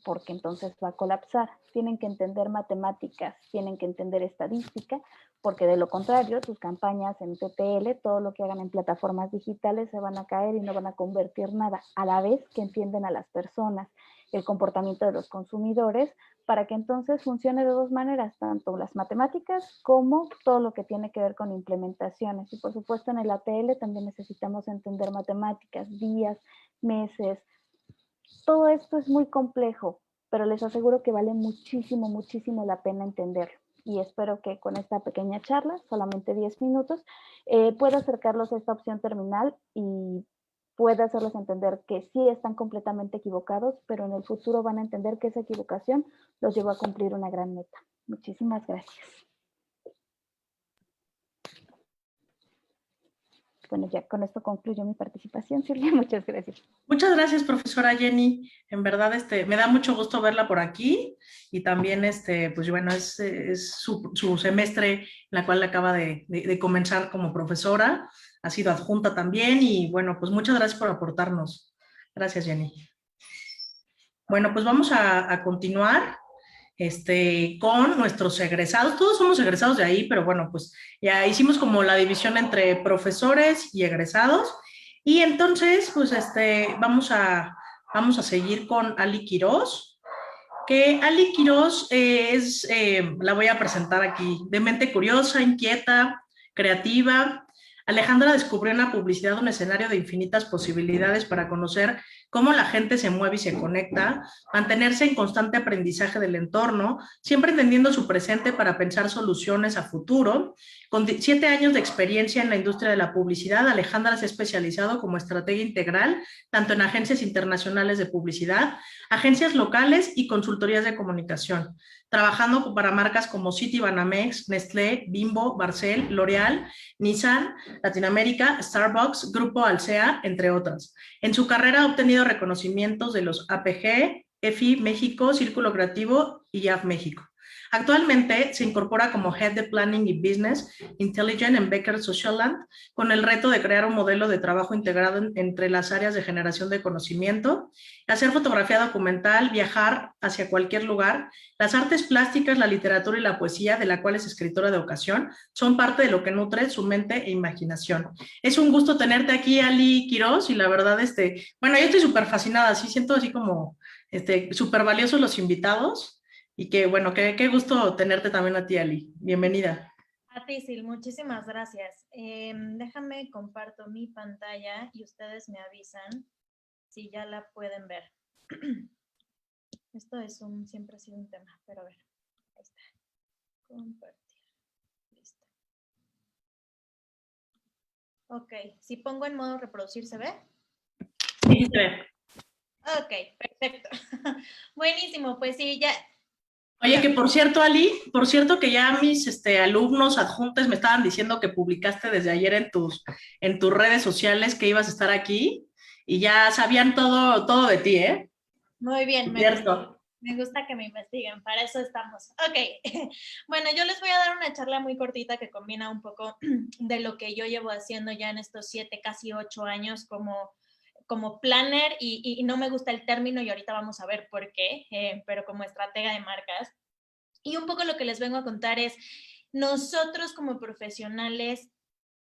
Speaker 3: porque entonces va a colapsar. Tienen que entender matemáticas, tienen que entender estadística, porque de lo contrario, sus campañas en TTL, todo lo que hagan en plataformas digitales se van a caer y no van a convertir nada, a la vez que entienden a las personas, el comportamiento de los consumidores, para que entonces funcione de dos maneras, tanto las matemáticas como todo lo que tiene que ver con implementaciones. Y por supuesto en el ATL también necesitamos entender matemáticas, días, meses. Todo esto es muy complejo, pero les aseguro que vale muchísimo, muchísimo la pena entenderlo. Y espero que con esta pequeña charla, solamente 10 minutos, pueda acercarlos a esta opción terminal y pueda hacerles entender que sí están completamente equivocados, pero en el futuro van a entender que esa equivocación los llevó a cumplir una gran meta. Muchísimas gracias. bueno, ya con esto concluyo mi participación. Silvia, muchas gracias.
Speaker 1: Muchas gracias, profesora Jenny. En verdad, me da mucho gusto verla por aquí y también, pues bueno, es su semestre en la cual acaba de comenzar como profesora. Ha sido adjunta también y bueno, pues muchas gracias por aportarnos. Gracias, Jenny. Bueno, pues vamos a continuar con nuestros egresados. Todos somos egresados de ahí, pero bueno, pues ya hicimos como la división entre profesores y egresados. Y entonces, pues vamos a seguir con Ali Quirós, que Ali Quirós la voy a presentar aquí, de mente curiosa, inquieta, creativa. Alejandra descubrió en la publicidad un escenario de infinitas posibilidades para conocer cómo la gente se mueve y se conecta, mantenerse en constante aprendizaje del entorno, siempre entendiendo su presente para pensar soluciones a futuro. Con 7 años de experiencia en la industria de la publicidad, Alejandra se ha especializado como estratega integral, tanto en agencias internacionales de publicidad, agencias locales y consultorías de comunicación, trabajando para marcas como Citibanamex, Nestlé, Bimbo, Barcel, L'Oreal, Nissan, Latinoamérica, Starbucks, Grupo Alsea, entre otras. En su carrera ha obtenido reconocimientos de los APG, EFI México, Círculo Creativo y IAF México. Actualmente se incorpora como Head de Planning y Business Intelligence en Becker Socialland, con el reto de crear un modelo de trabajo integrado entre las áreas de generación de conocimiento, hacer fotografía documental, viajar hacia cualquier lugar. Las artes plásticas, la literatura y la poesía, de la cual es escritora de ocasión, son parte de lo que nutre su mente e imaginación. Es un gusto tenerte aquí, Ali Quirós, y la verdad, bueno, yo estoy súper fascinada, sí siento así como súper valiosos los invitados. Y que, bueno, qué gusto tenerte también a ti, Ali. Bienvenida.
Speaker 4: A ti, Sil, muchísimas gracias. Déjame comparto mi pantalla y ustedes me avisan si ya la pueden ver. Esto siempre ha sido un tema, pero a ver, ahí está. Compartir. Listo. Ok, si pongo en modo reproducir, ¿se ve?
Speaker 1: Sí, se ve.
Speaker 4: Ok, perfecto. Buenísimo, pues sí, ya.
Speaker 1: Oye, que por cierto, Ali, por cierto que ya mis alumnos adjuntos me estaban diciendo que publicaste desde ayer en tus redes sociales que ibas a estar aquí y ya sabían todo de ti, ¿eh?
Speaker 4: Muy bien,
Speaker 1: Cierto.
Speaker 4: me gusta que me investiguen, para eso estamos. Ok, bueno, yo les voy a dar una charla muy cortita que combina un poco de lo que yo llevo haciendo ya en estos 7, casi 8 años como planner y no me gusta el término y ahorita vamos a ver por qué, pero como estratega de marcas. Y un poco lo que les vengo a contar es, nosotros como profesionales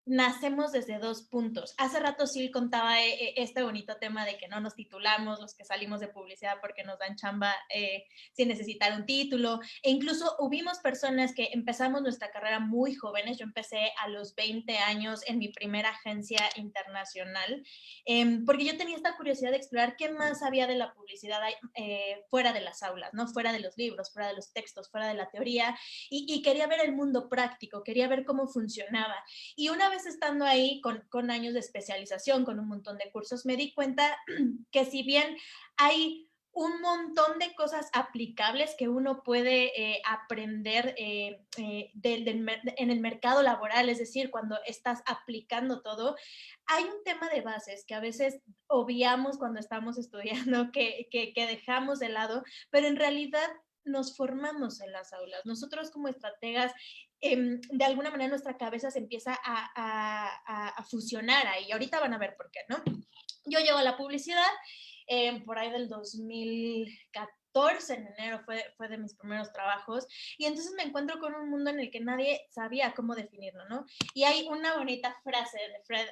Speaker 4: nacemos desde 2 puntos. Hace rato Sil contaba este bonito tema de que no nos titulamos los que salimos de publicidad porque nos dan chamba sin necesitar un título. E incluso hubimos personas que empezamos nuestra carrera muy jóvenes. Yo empecé a los 20 años en mi primera agencia internacional porque yo tenía esta curiosidad de explorar qué más había de la publicidad fuera de las aulas, ¿no? Fuera de los libros, fuera de los textos, fuera de la teoría. Y quería ver el mundo práctico, quería ver cómo funcionaba. Y una vez estando ahí con años de especialización, con un montón de cursos, me di cuenta que si bien hay un montón de cosas aplicables que uno puede aprender en el mercado laboral, es decir, cuando estás aplicando todo, hay un tema de bases que a veces obviamos cuando estamos estudiando, que dejamos de lado, pero en realidad nos formamos en las aulas. Nosotros como estrategas, de alguna manera nuestra cabeza se empieza a fusionar ahí. Ahorita van a ver por qué, ¿no? Yo llego a la publicidad por ahí del 2014, en enero fue de mis primeros trabajos, y entonces me encuentro con un mundo en el que nadie sabía cómo definirlo, ¿no? Y hay una bonita frase de Fred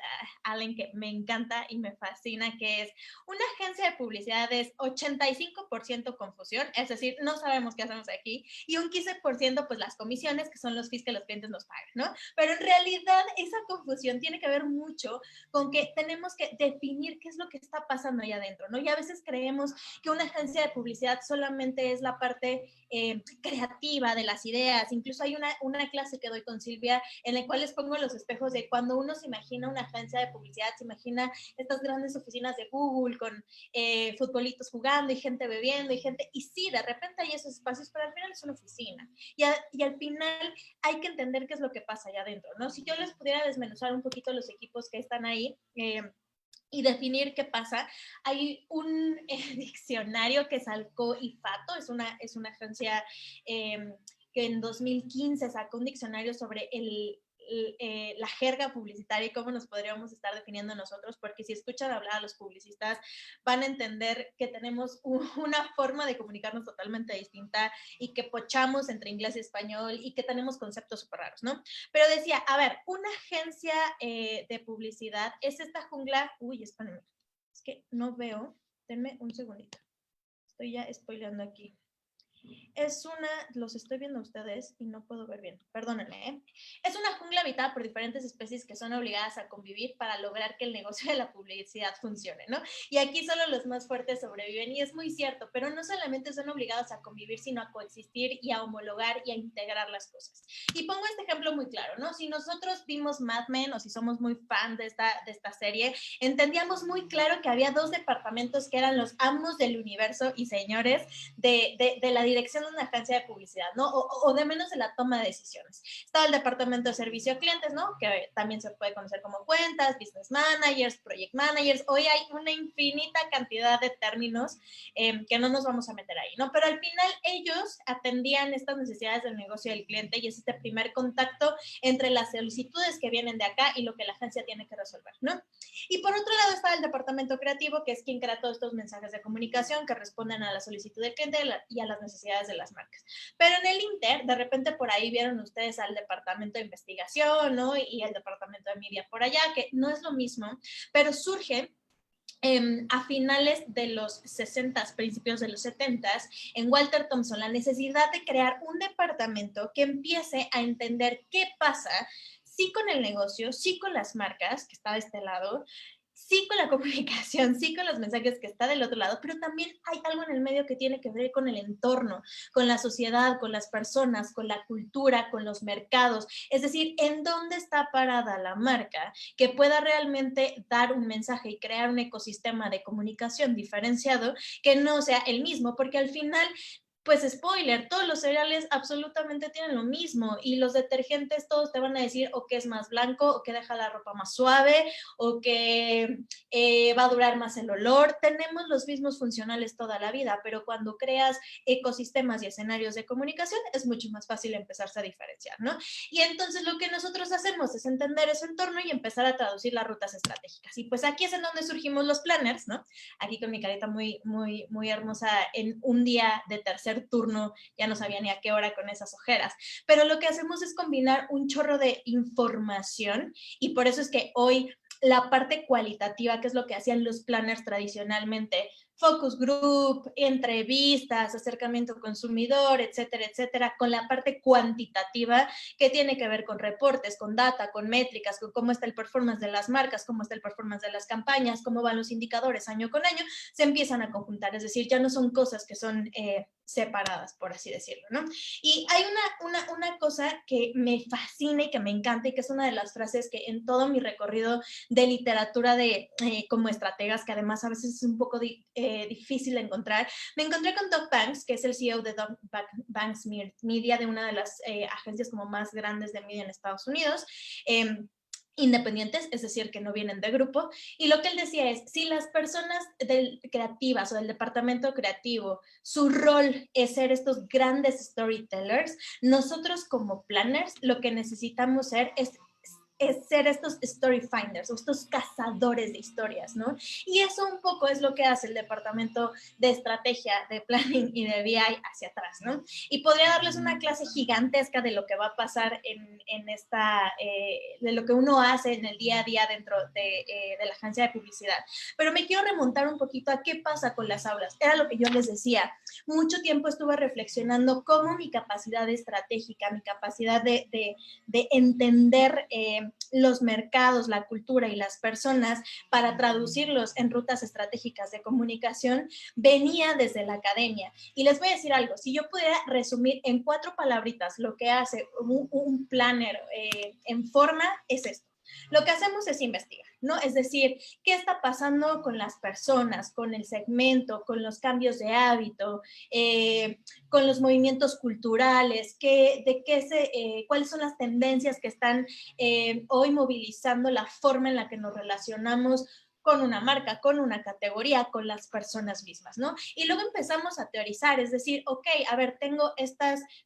Speaker 4: Allen que me encanta y me fascina, que es: una agencia de publicidad es 85% confusión, es decir, no sabemos qué hacemos aquí, y un 15% pues las comisiones, que son los fees que los clientes nos pagan, ¿no? Pero en realidad esa confusión tiene que ver mucho con que tenemos que definir qué es lo que está pasando ahí adentro, ¿no? Y a veces creemos que una agencia de publicidad solamente es la parte creativa de las ideas. Incluso hay una clase que doy con Silvia en la cual les pongo los espejos de cuando uno se imagina una agencia de publicidad, se imagina estas grandes oficinas de Google con futbolitos jugando y gente bebiendo y sí, de repente hay esos espacios, pero al final es una oficina. Y al final hay que entender qué es lo que pasa allá adentro, ¿no? Si yo les pudiera desmenuzar un poquito los equipos que están ahí, y definir qué pasa. Hay un diccionario que sacó IFATO, es una agencia que en 2015 sacó un diccionario sobre la jerga publicitaria y cómo nos podríamos estar definiendo nosotros, porque si escuchan hablar a los publicistas van a entender que tenemos una forma de comunicarnos totalmente distinta y que pochamos entre inglés y español y que tenemos conceptos súper raros, ¿no? Pero decía, a ver, una agencia de publicidad es esta jungla, uy, espérenme, es que no veo, denme un segundito, estoy ya spoileando aquí. Es los estoy viendo a ustedes y no puedo ver bien, perdónenme, ¿eh? Es una jungla habitada por diferentes especies que son obligadas a convivir para lograr que el negocio de la publicidad funcione, ¿no? Y aquí solo los más fuertes sobreviven, y es muy cierto, pero no solamente son obligados a convivir, sino a coexistir y a homologar y a integrar las cosas. Y pongo este ejemplo muy claro, ¿no? Si nosotros vimos Mad Men o si somos muy fan de esta serie, entendíamos muy claro que había dos departamentos que eran los amos del universo y señores de la dirección de una agencia de publicidad, ¿no? O de menos de la toma de decisiones. Estaba el departamento de servicio a clientes, ¿no? Que también se puede conocer como cuentas, business managers, project managers. Hoy hay una infinita cantidad de términos que no nos vamos a meter ahí, ¿no? Pero al final ellos atendían estas necesidades del negocio del cliente y es este primer contacto entre las solicitudes que vienen de acá y lo que la agencia tiene que resolver, ¿no? Y por otro lado está el departamento creativo, que es quien crea todos estos mensajes de comunicación que responden a la solicitud del cliente y a las necesidades de las marcas. Pero en el Inter, de repente por ahí vieron ustedes al departamento de investigación, ¿no? Y el departamento de media por allá, que no es lo mismo, pero surge a finales de los 60, principios de los 70, en Walter Thompson, la necesidad de crear un departamento que empiece a entender qué pasa, sí con el negocio, sí con las marcas, que está de este lado, sí con la comunicación, sí con los mensajes que está del otro lado, pero también hay algo en el medio que tiene que ver con el entorno, con la sociedad, con las personas, con la cultura, con los mercados. Es decir, en dónde está parada la marca que pueda realmente dar un mensaje y crear un ecosistema de comunicación diferenciado que no sea el mismo, porque al final pues spoiler, todos los cereales absolutamente tienen lo mismo y los detergentes todos te van a decir o que es más blanco o que deja la ropa más suave o que va a durar más el olor. Tenemos los mismos funcionales toda la vida, pero cuando creas ecosistemas y escenarios de comunicación es mucho más fácil empezarse a diferenciar, ¿no? Y entonces lo que nosotros hacemos es entender ese entorno y empezar a traducir las rutas estratégicas. Y pues aquí es en donde surgimos los planners, ¿no? Aquí con mi carita muy, muy, muy hermosa en un día de tercer turno, ya no sabía ni a qué hora con esas ojeras, pero lo que hacemos es combinar un chorro de información y por eso es que hoy la parte cualitativa, que es lo que hacían los planners tradicionalmente, focus group, entrevistas, acercamiento consumidor, etcétera, etcétera, con la parte cuantitativa que tiene que ver con reportes, con data, con métricas, con cómo está el performance de las marcas, cómo está el performance de las campañas, cómo van los indicadores año con año, se empiezan a conjuntar, es decir, ya no son cosas que son separadas, por así decirlo, ¿no? Y hay una cosa que me fascina y que me encanta y que es una de las frases que en todo mi recorrido de literatura de como estrategas, que además a veces es un poco difícil de encontrar, me encontré con Doug Banks, que es el CEO de Doug Banks Media, de una de las agencias como más grandes de media en Estados Unidos, independientes, es decir, que no vienen de grupo, y lo que él decía es, si las personas creativas o del departamento creativo, su rol es ser estos grandes storytellers, nosotros como planners lo que necesitamos ser es ser estos story finders o estos cazadores de historias, ¿no? Y eso un poco es lo que hace el departamento de estrategia, de planning y de BI hacia atrás, ¿no? Y podría darles una clase gigantesca de lo que va a pasar en esta, de lo que uno hace en el día a día dentro de la agencia de publicidad. Pero me quiero remontar un poquito a qué pasa con las aulas. Era lo que yo les decía. Mucho tiempo estuve reflexionando cómo mi capacidad estratégica, mi capacidad de entender los mercados, la cultura y las personas para traducirlos en rutas estratégicas de comunicación venía desde la academia. Y les voy a decir algo, si yo pudiera resumir en 4 palabritas lo que hace un planner en forma, es esto. Lo que hacemos es investigar, ¿no? Es decir, ¿qué está pasando con las personas, con el segmento, con los cambios de hábito, con los movimientos culturales? ¿Cuáles son las tendencias que están hoy movilizando la forma en la que nos relacionamos con una marca, con una categoría, con las personas mismas, ¿no? Y luego empezamos a teorizar, es decir, ok, a ver, tengo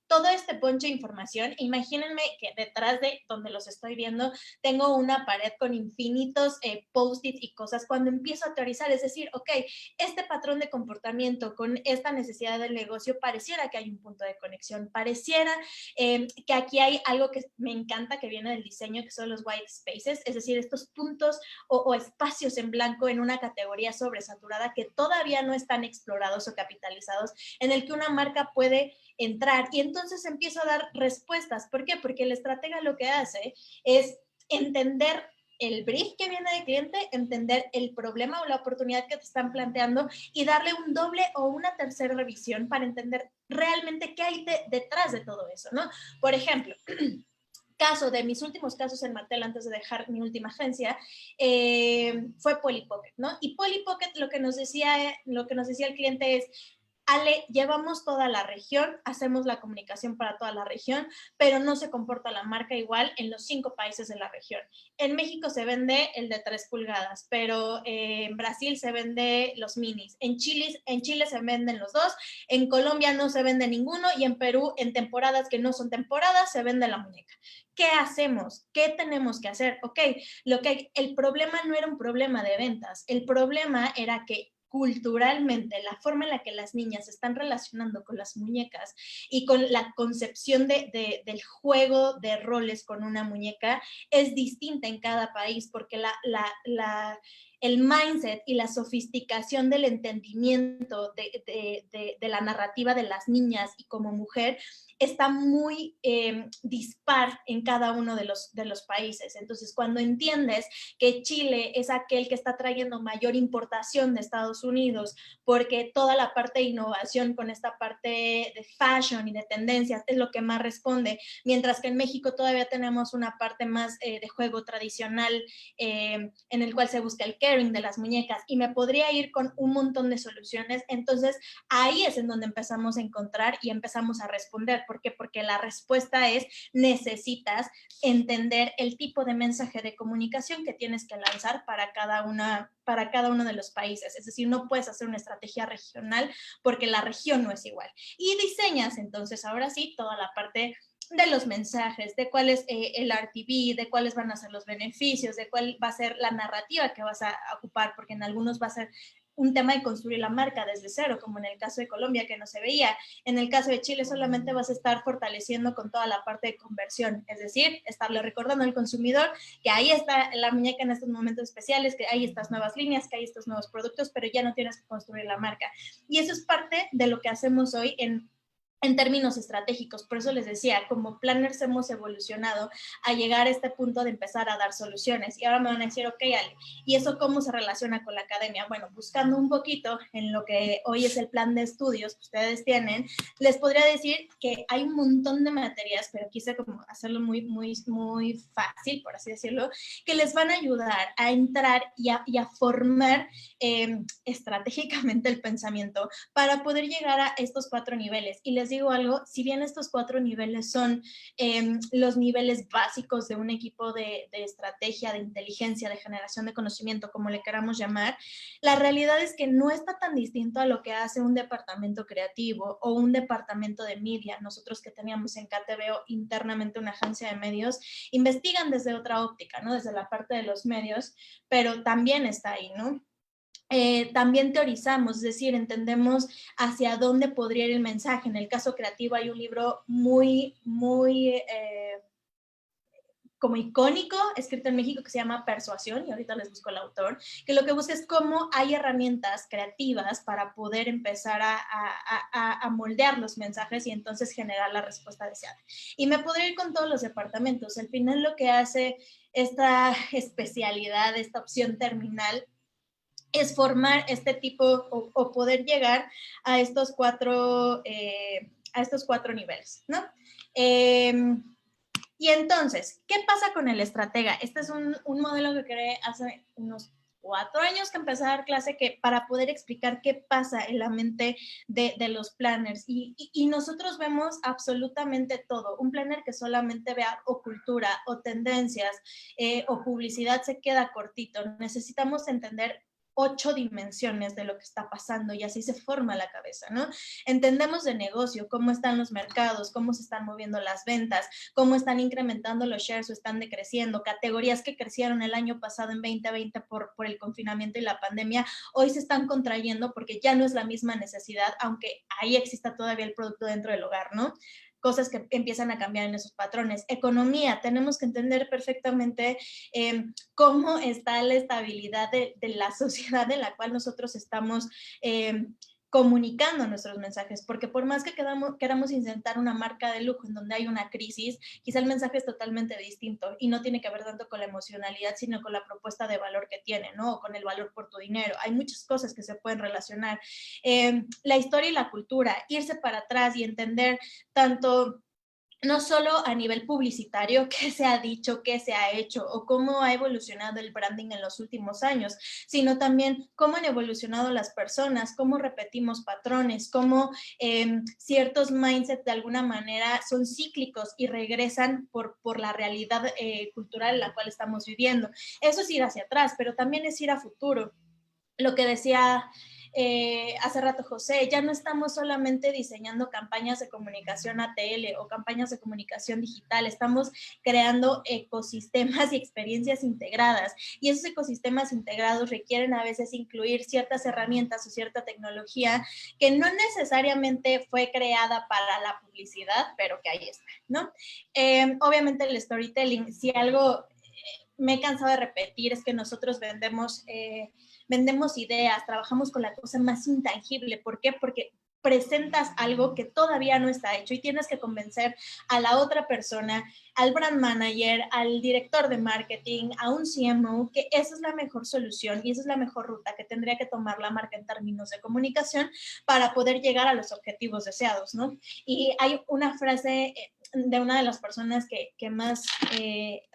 Speaker 4: todo este ponche de información, imagínense que detrás de donde los estoy viendo, tengo una pared con infinitos post-its y cosas. Cuando empiezo a teorizar, es decir, ok, este patrón de comportamiento con esta necesidad del negocio, pareciera que hay un punto de conexión, pareciera que aquí hay algo que me encanta que viene del diseño, que son los white spaces, es decir, estos puntos o espacios en blanco en una categoría sobresaturada que todavía no están explorados o capitalizados, en el que una marca puede entrar. Y entonces empiezo a dar respuestas. ¿Por qué? Porque el estratega lo que hace es entender el brief que viene del cliente, entender el problema o la oportunidad que te están planteando y darle un doble o una tercera revisión para entender realmente qué hay detrás de todo eso, ¿no? Por ejemplo, caso de mis últimos casos en Mattel antes de dejar mi última agencia, fue Polly Pocket, ¿no? Y Polly Pocket lo que nos decía el cliente es, Ale, llevamos toda la región, hacemos la comunicación para toda la región, pero no se comporta la marca igual en los 5 países de la región. En México se vende el de 3 pulgadas, pero en Brasil se vende los minis. En Chile se venden los 2, en Colombia no se vende ninguno y en Perú, en temporadas que no son temporadas, se vende la muñeca. ¿Qué hacemos? ¿Qué tenemos que hacer? Ok, el problema no era un problema de ventas, el problema era que culturalmente, la forma en la que las niñas se están relacionando con las muñecas y con la concepción del juego de roles con una muñeca es distinta en cada país, porque el mindset y la sofisticación del entendimiento de la narrativa de las niñas y como mujer está muy dispar en cada uno de los países. Entonces, cuando entiendes que Chile es aquel que está trayendo mayor importación de Estados Unidos, porque toda la parte de innovación con esta parte de fashion y de tendencias es lo que más responde, mientras que en México todavía tenemos una parte más de juego tradicional en el cual se busca el caring de las muñecas, y me podría ir con un montón de soluciones. Entonces, ahí es en donde empezamos a encontrar y empezamos a responder. ¿Por qué? Porque la respuesta es, necesitas entender el tipo de mensaje de comunicación que tienes que lanzar para cada uno de los países. Es decir, no puedes hacer una estrategia regional porque la región no es igual. Y diseñas entonces ahora sí toda la parte de los mensajes, de cuál es el RTV, de cuáles van a ser los beneficios, de cuál va a ser la narrativa que vas a ocupar, porque en algunos va a ser un tema de construir la marca desde cero, como en el caso de Colombia, que no se veía. En el caso de Chile solamente vas a estar fortaleciendo con toda la parte de conversión, es decir, estarle recordando al consumidor que ahí está la muñeca en estos momentos especiales, que hay estas nuevas líneas, que hay estos nuevos productos, pero ya no tienes que construir la marca. Y eso es parte de lo que hacemos hoy en términos estratégicos. Por eso les decía, como planners hemos evolucionado a llegar a este punto de empezar a dar soluciones. Y ahora me van a decir, ok, Ale, ¿y eso cómo se relaciona con la academia? Bueno, buscando un poquito en lo que hoy es el plan de estudios que ustedes tienen, les podría decir que hay un montón de materias, pero quise como hacerlo muy, muy, muy fácil, por así decirlo, que les van a ayudar a entrar y a formar estratégicamente el pensamiento para poder llegar a estos 4 niveles. Y les digo algo, si bien estos 4 niveles son los niveles básicos de un equipo de estrategia, de inteligencia, de generación de conocimiento, como le queramos llamar, la realidad es que no está tan distinto a lo que hace un departamento creativo o un departamento de media. Nosotros que teníamos en KTVO internamente una agencia de medios, investigan desde otra óptica, ¿no? Desde la parte de los medios, pero también está ahí, ¿no? También teorizamos, es decir, entendemos hacia dónde podría ir el mensaje. En el caso creativo hay un libro muy como icónico, escrito en México, que se llama Persuasión, y ahorita les busco el autor, que lo que busca es cómo hay herramientas creativas para poder empezar a moldear los mensajes y entonces generar la respuesta deseada. Y me podría ir con todos los departamentos. Al final lo que hace esta especialidad, esta opción terminal, es formar este tipo o poder llegar a estos cuatro niveles, ¿no? Y entonces, ¿qué pasa con el estratega? Este es un modelo que creé hace unos 4 años que empecé a dar clase para poder explicar qué pasa en la mente de los planners. Y nosotros vemos absolutamente todo. Un planner que solamente vea o cultura o tendencias o publicidad se queda cortito. Necesitamos entender 8 dimensiones de lo que está pasando y así se forma la cabeza, ¿no? Entendemos de negocio, cómo están los mercados, cómo se están moviendo las ventas, cómo están incrementando los shares o están decreciendo, categorías que crecieron el año pasado en 2020 por el confinamiento y la pandemia, hoy se están contrayendo porque ya no es la misma necesidad, aunque ahí exista todavía el producto dentro del hogar, ¿no? Cosas que empiezan a cambiar en esos patrones. Economía, tenemos que entender perfectamente cómo está la estabilidad de la sociedad en la cual nosotros estamos comunicando nuestros mensajes, porque por más que queramos intentar una marca de lujo en donde hay una crisis, quizá el mensaje es totalmente distinto y no tiene que ver tanto con la emocionalidad, sino con la propuesta de valor que tiene, ¿no? O con el valor por tu dinero. Hay muchas cosas que se pueden relacionar. La historia y la cultura, irse para atrás y entender tanto no solo a nivel publicitario, qué se ha dicho, qué se ha hecho o cómo ha evolucionado el branding en los últimos años, sino también cómo han evolucionado las personas, cómo repetimos patrones, cómo ciertos mindsets de alguna manera son cíclicos y regresan por la realidad cultural en la cual estamos viviendo. Eso es ir hacia atrás, pero también es ir a futuro. Lo que decía hace rato José, ya no estamos solamente diseñando campañas de comunicación ATL o campañas de comunicación digital, estamos creando ecosistemas y experiencias integradas, y esos ecosistemas integrados requieren a veces incluir ciertas herramientas o cierta tecnología que no necesariamente fue creada para la publicidad, pero que ahí está, ¿no? Obviamente el storytelling, si algo me he cansado de repetir es que nosotros vendemos ideas, trabajamos con la cosa más intangible. ¿Por qué? Porque presentas algo que todavía no está hecho y tienes que convencer a la otra persona, al brand manager, al director de marketing, a un CMO, que esa es la mejor solución y esa es la mejor ruta que tendría que tomar la marca en términos de comunicación para poder llegar a los objetivos deseados, ¿no? Y hay una frase de una de las personas que más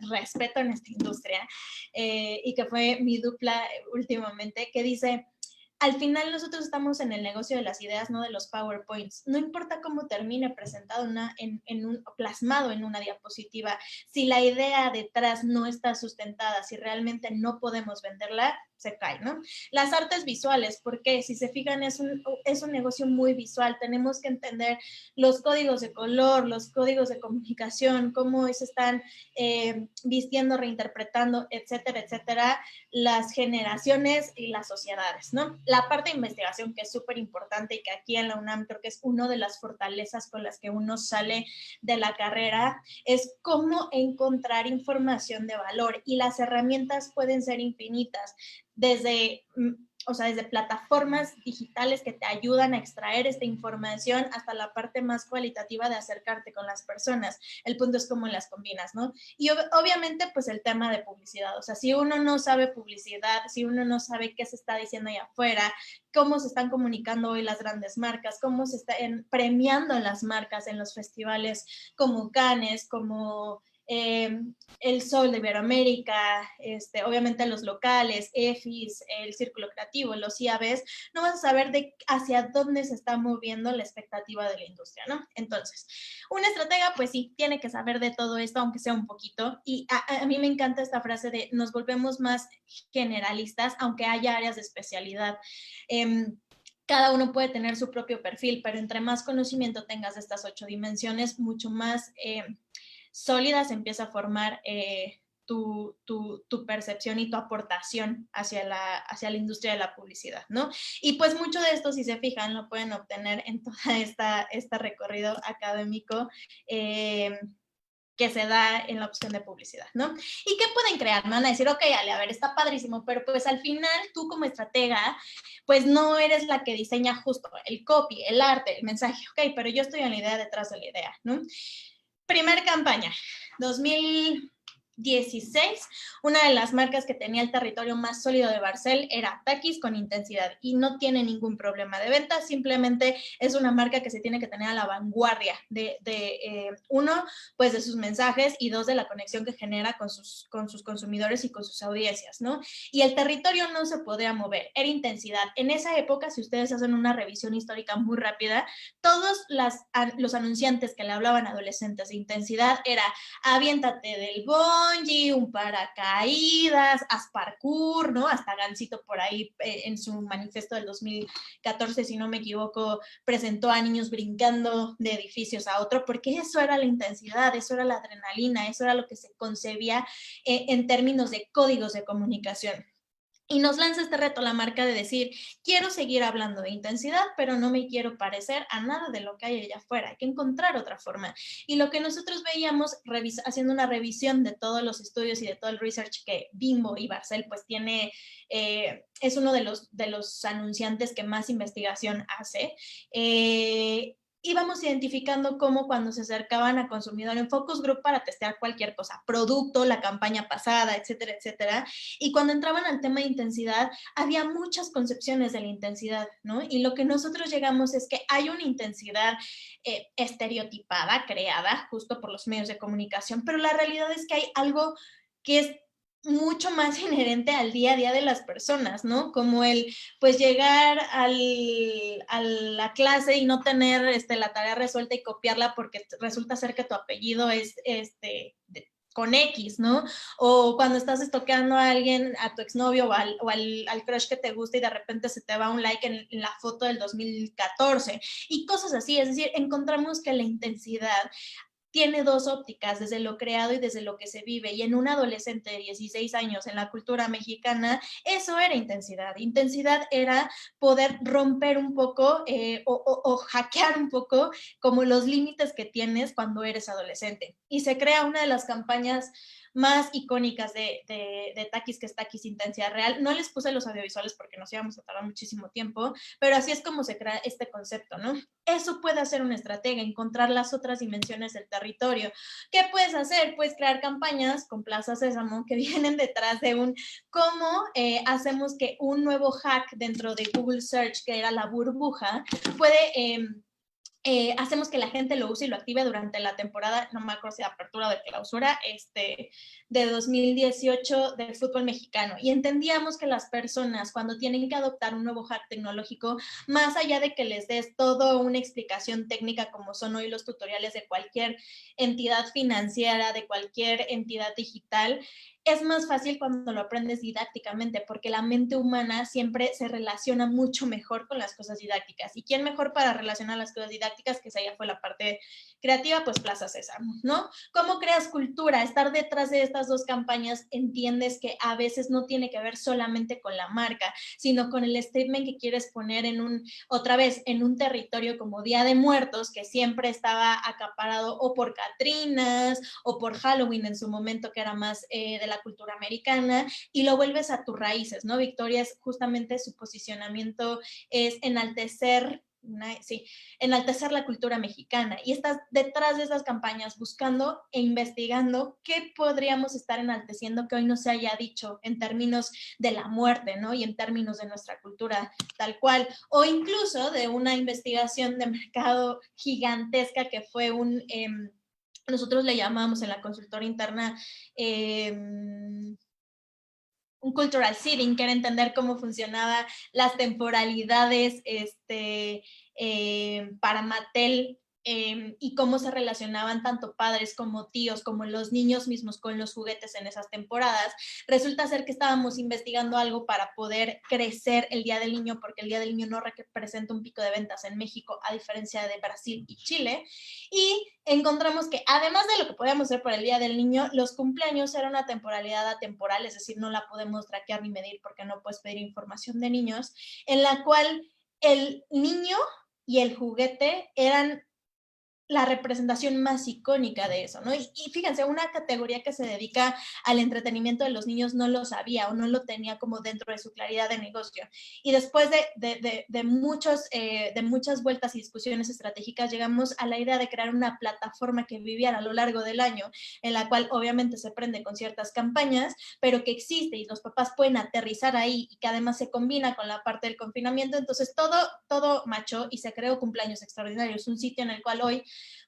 Speaker 4: respeto en esta industria y que fue mi dupla últimamente, que dice: al final nosotros estamos en el negocio de las ideas, no de los PowerPoints. No importa cómo termine presentado plasmado en una diapositiva, si la idea detrás no está sustentada, si realmente no podemos venderla, se cae, ¿no? Las artes visuales, porque si se fijan es un negocio muy visual, tenemos que entender los códigos de color, los códigos de comunicación, cómo se están vistiendo, reinterpretando, etcétera, etcétera, las generaciones y las sociedades, ¿no? La parte de investigación, que es súper importante y que aquí en la UNAM creo que es una de las fortalezas con las que uno sale de la carrera, es cómo encontrar información de valor, y las herramientas pueden ser infinitas, desde plataformas digitales que te ayudan a extraer esta información hasta la parte más cualitativa de acercarte con las personas. El punto es cómo las combinas, ¿no? Y obviamente, pues el tema de publicidad. O sea, si uno no sabe publicidad, si uno no sabe qué se está diciendo allá afuera, cómo se están comunicando hoy las grandes marcas, cómo se están premiando las marcas en los festivales como Cannes, como el Sol de Iberoamérica, obviamente los locales, EFIS, el Círculo Creativo, los IABs, no vas a saber hacia dónde se está moviendo la expectativa de la industria, ¿no? Entonces, un estratega, pues sí, tiene que saber de todo esto, aunque sea un poquito, y a mí me encanta esta frase de nos volvemos más generalistas, aunque haya áreas de especialidad. Cada uno puede tener su propio perfil, pero entre más conocimiento tengas de estas 8 dimensiones, mucho más sólida se empieza a formar tu percepción y tu aportación hacia la industria de la publicidad, ¿no? Y pues mucho de esto, si se fijan, lo pueden obtener en toda este recorrido académico que que se da en la opción de publicidad, ¿no? ¿Y qué pueden crear? Me van a decir, ok, Ale, a ver, está padrísimo, pero pues al final tú como estratega, pues no eres la que diseña justo el copy, el arte, el mensaje, ok, pero yo estoy en la idea detrás de la idea, ¿no? Primer campaña, 2016, una de las marcas que tenía el territorio más sólido de Barcel era Takis con intensidad y no tiene ningún problema de venta, simplemente es una marca que se tiene que tener a la vanguardia uno, pues de sus mensajes y dos, de la conexión que genera con sus consumidores y con sus audiencias, ¿no? Y el territorio no se podía mover, era intensidad. En esa época, si ustedes hacen una revisión histórica muy rápida, todos los anunciantes que le hablaban a adolescentes de intensidad era aviéntate del bungee, un paracaídas, haz parkour, ¿no? Hasta Gansito por ahí en su manifiesto del 2014, si no me equivoco, presentó a niños brincando de edificios a otro, porque eso era la intensidad, eso era la adrenalina, eso era lo que se concebía en términos de códigos de comunicación. Y nos lanza este reto la marca de decir, quiero seguir hablando de intensidad, pero no me quiero parecer a nada de lo que hay allá afuera. Hay que encontrar otra forma. Y lo que nosotros veíamos haciendo una revisión de todos los estudios y de todo el research que Bimbo y Barcel pues tiene, es uno de los anunciantes que más investigación hace. Íbamos identificando cómo cuando se acercaban a consumidor en focus group para testear cualquier cosa, producto, la campaña pasada, etcétera, etcétera. Y cuando entraban al tema de intensidad, había muchas concepciones de la intensidad, ¿no? Y lo que nosotros llegamos es que hay una intensidad estereotipada, creada justo por los medios de comunicación, pero la realidad es que hay algo que es mucho más inherente al día a día de las personas, ¿no? Como el, pues, llegar a la clase y no tener la tarea resuelta y copiarla porque resulta ser que tu apellido es, con X, ¿no? O cuando estás estoqueando a alguien, a tu exnovio o al crush que te gusta y de repente se te va un like en la foto del 2014 y cosas así. Es decir, encontramos que la intensidad tiene dos ópticas, desde lo creado y desde lo que se vive. Y en un adolescente de 16 años en la cultura mexicana, eso era intensidad. Intensidad era poder romper un poco o hackear un poco como los límites que tienes cuando eres adolescente. Y se crea una de las campañas más icónicas de Takis, que es Takis Intensidad Real. No les puse los audiovisuales porque nos íbamos a tardar muchísimo tiempo, pero así es como se crea este concepto, ¿no? Eso puede hacer una estratega, encontrar las otras dimensiones del territorio. ¿Qué puedes hacer? Puedes crear campañas con Plaza Sésamo que vienen detrás de cómo hacemos que un nuevo hack dentro de Google Search, que era la burbuja, puede... hacemos que la gente lo use y lo active durante la temporada, no me acuerdo si de apertura o de clausura, de 2018 del fútbol mexicano. Y entendíamos que las personas, cuando tienen que adoptar un nuevo hack tecnológico, más allá de que les des toda una explicación técnica, como son hoy los tutoriales de cualquier entidad financiera, de cualquier entidad digital, es más fácil cuando lo aprendes didácticamente, porque la mente humana siempre se relaciona mucho mejor con las cosas didácticas. ¿Y quién mejor para relacionar las cosas didácticas? Que esa ya fue la parte creativa, pues Plaza Sésamo, ¿no? ¿Cómo creas cultura? Estar detrás de estas dos campañas, entiendes que a veces no tiene que ver solamente con la marca, sino con el statement que quieres poner otra vez, en un territorio como Día de Muertos, que siempre estaba acaparado o por Catrinas o por Halloween en su momento, que era más de la cultura americana, y lo vuelves a tus raíces, ¿no? Victoria es justamente su posicionamiento, es enaltecer la cultura mexicana, y estás detrás de esas campañas buscando e investigando qué podríamos estar enalteciendo que hoy no se haya dicho en términos de la muerte, ¿no? Y en términos de nuestra cultura tal cual, o incluso de una investigación de mercado gigantesca que fue nosotros le llamamos en la consultora interna un cultural seeding, que era entender cómo funcionaban las temporalidades para Mattel, y cómo se relacionaban tanto padres como tíos, como los niños mismos con los juguetes en esas temporadas. Resulta ser que estábamos investigando algo para poder crecer el Día del Niño, porque el Día del Niño no representa un pico de ventas en México, a diferencia de Brasil y Chile, y encontramos que además de lo que podíamos hacer por el Día del Niño, los cumpleaños eran una temporalidad atemporal, es decir, no la podemos traquear ni medir porque no puedes pedir información de niños, en la cual el niño y el juguete eran la representación más icónica de eso, ¿no? Y fíjense, una categoría que se dedica al entretenimiento de los niños no lo sabía o no lo tenía como dentro de su claridad de negocio. Y después de muchas vueltas y discusiones estratégicas, llegamos a la idea de crear una plataforma que viviera a lo largo del año, en la cual obviamente se prende con ciertas campañas, pero que existe y los papás pueden aterrizar ahí y que además se combina con la parte del confinamiento. Entonces todo machó y se creó Cumpleaños Extraordinarios, un sitio en el cual hoy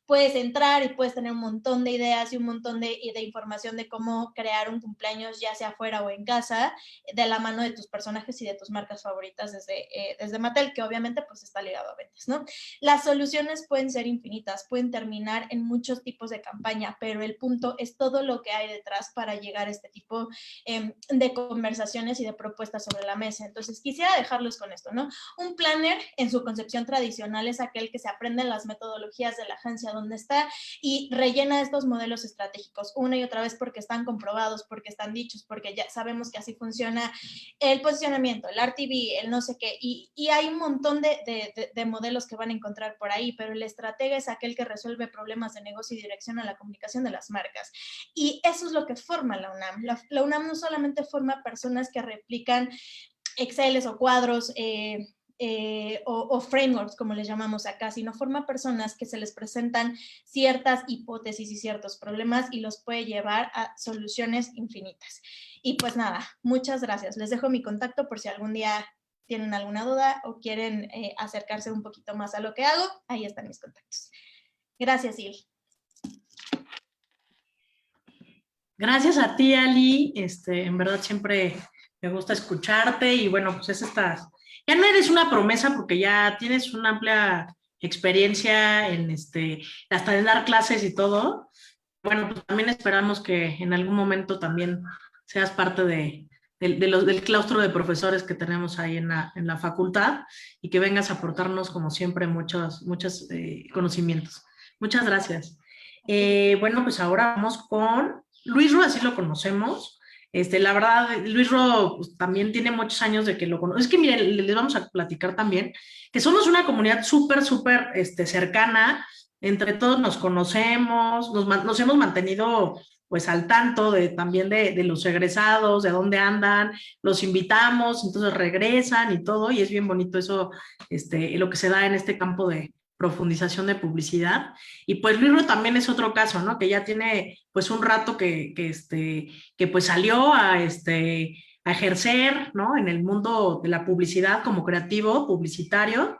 Speaker 4: puedes entrar y puedes tener un montón de ideas y un montón de información de cómo crear un cumpleaños, ya sea afuera o en casa, de la mano de tus personajes y de tus marcas favoritas desde Mattel, que obviamente pues está ligado a ventas, ¿no? Las soluciones pueden ser infinitas, pueden terminar en muchos tipos de campaña, pero el punto es todo lo que hay detrás para llegar a este tipo de conversaciones y de propuestas sobre la mesa. Entonces quisiera dejarlos con esto, ¿no? Un planner en su concepción tradicional es aquel que se aprende las metodologías de la agencia donde está y rellena estos modelos estratégicos una y otra vez porque están comprobados, porque están dichos, porque ya sabemos que así funciona el posicionamiento, el RTV, el no sé qué, y hay un montón de modelos que van a encontrar por ahí, pero el estratega es aquel que resuelve problemas de negocio y direcciona la comunicación de las marcas. Y eso es lo que forma la UNAM. La UNAM no solamente forma personas que replican Exceles o cuadros, o frameworks, como les llamamos acá, sino forma personas que se les presentan ciertas hipótesis y ciertos problemas y los puede llevar a soluciones infinitas. Y pues nada, muchas gracias. Les dejo mi contacto por si algún día tienen alguna duda o quieren acercarse un poquito más a lo que hago. Ahí están mis contactos. Gracias, Il.
Speaker 1: Gracias a ti, Ali. En verdad siempre me gusta escucharte y bueno, pues ya no eres una promesa porque ya tienes una amplia experiencia en hasta en dar clases y todo. Bueno, pues también esperamos que en algún momento también seas parte del claustro de profesores que tenemos ahí en la facultad y que vengas a aportarnos como siempre muchos conocimientos. Muchas gracias. Bueno, pues ahora vamos con Luis Ro, así lo conocemos. La verdad, Luis Ro pues, también tiene muchos años de que lo conozco. Es que miren, les vamos a platicar también que somos una comunidad súper cercana. Entre todos nos conocemos, nos hemos mantenido pues al tanto también de los egresados, de dónde andan, los invitamos, entonces regresan y todo, y es bien bonito eso, lo que se da en este campo de profundización de publicidad. Y pues Luis Ro también es otro caso, ¿no? Que ya tiene pues un rato que pues salió a ejercer, ¿no? En el mundo de la publicidad como creativo publicitario.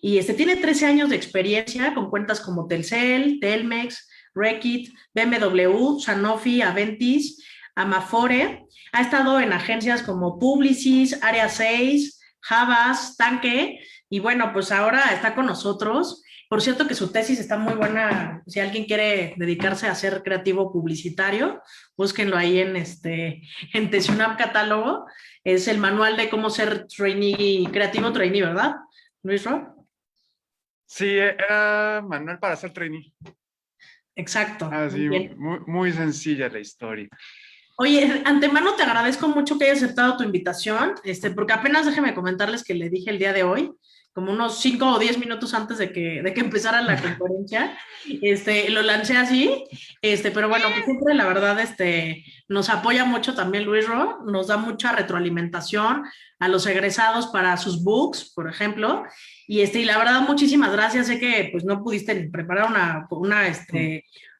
Speaker 1: Y tiene 13 años de experiencia con cuentas como Telcel, Telmex, Reckitt, BMW, Sanofi, Aventis, Amafore. Ha estado en agencias como Publicis, Área 6, Havas, Tanque, y bueno, pues ahora está con nosotros. Por cierto que su tesis está muy buena, si alguien quiere dedicarse a ser creativo publicitario, búsquenlo ahí en Tesunam Catálogo. Es el manual de cómo ser creativo trainee, ¿verdad, Luis Ro?
Speaker 5: Sí, era manual para ser trainee.
Speaker 1: Exacto.
Speaker 5: Así, muy sencilla la historia.
Speaker 1: Oye, antemano te agradezco mucho que hayas aceptado tu invitación, porque apenas déjeme comentarles que le dije el día de hoy, como unos 5 o 10 minutos antes de que empezara la conferencia, lo lancé así, pero bueno, pues siempre la verdad, nos apoya mucho también Luis Ro, nos da mucha retroalimentación a los egresados para sus books, por ejemplo, y la verdad, muchísimas gracias, sé que pues no pudiste preparar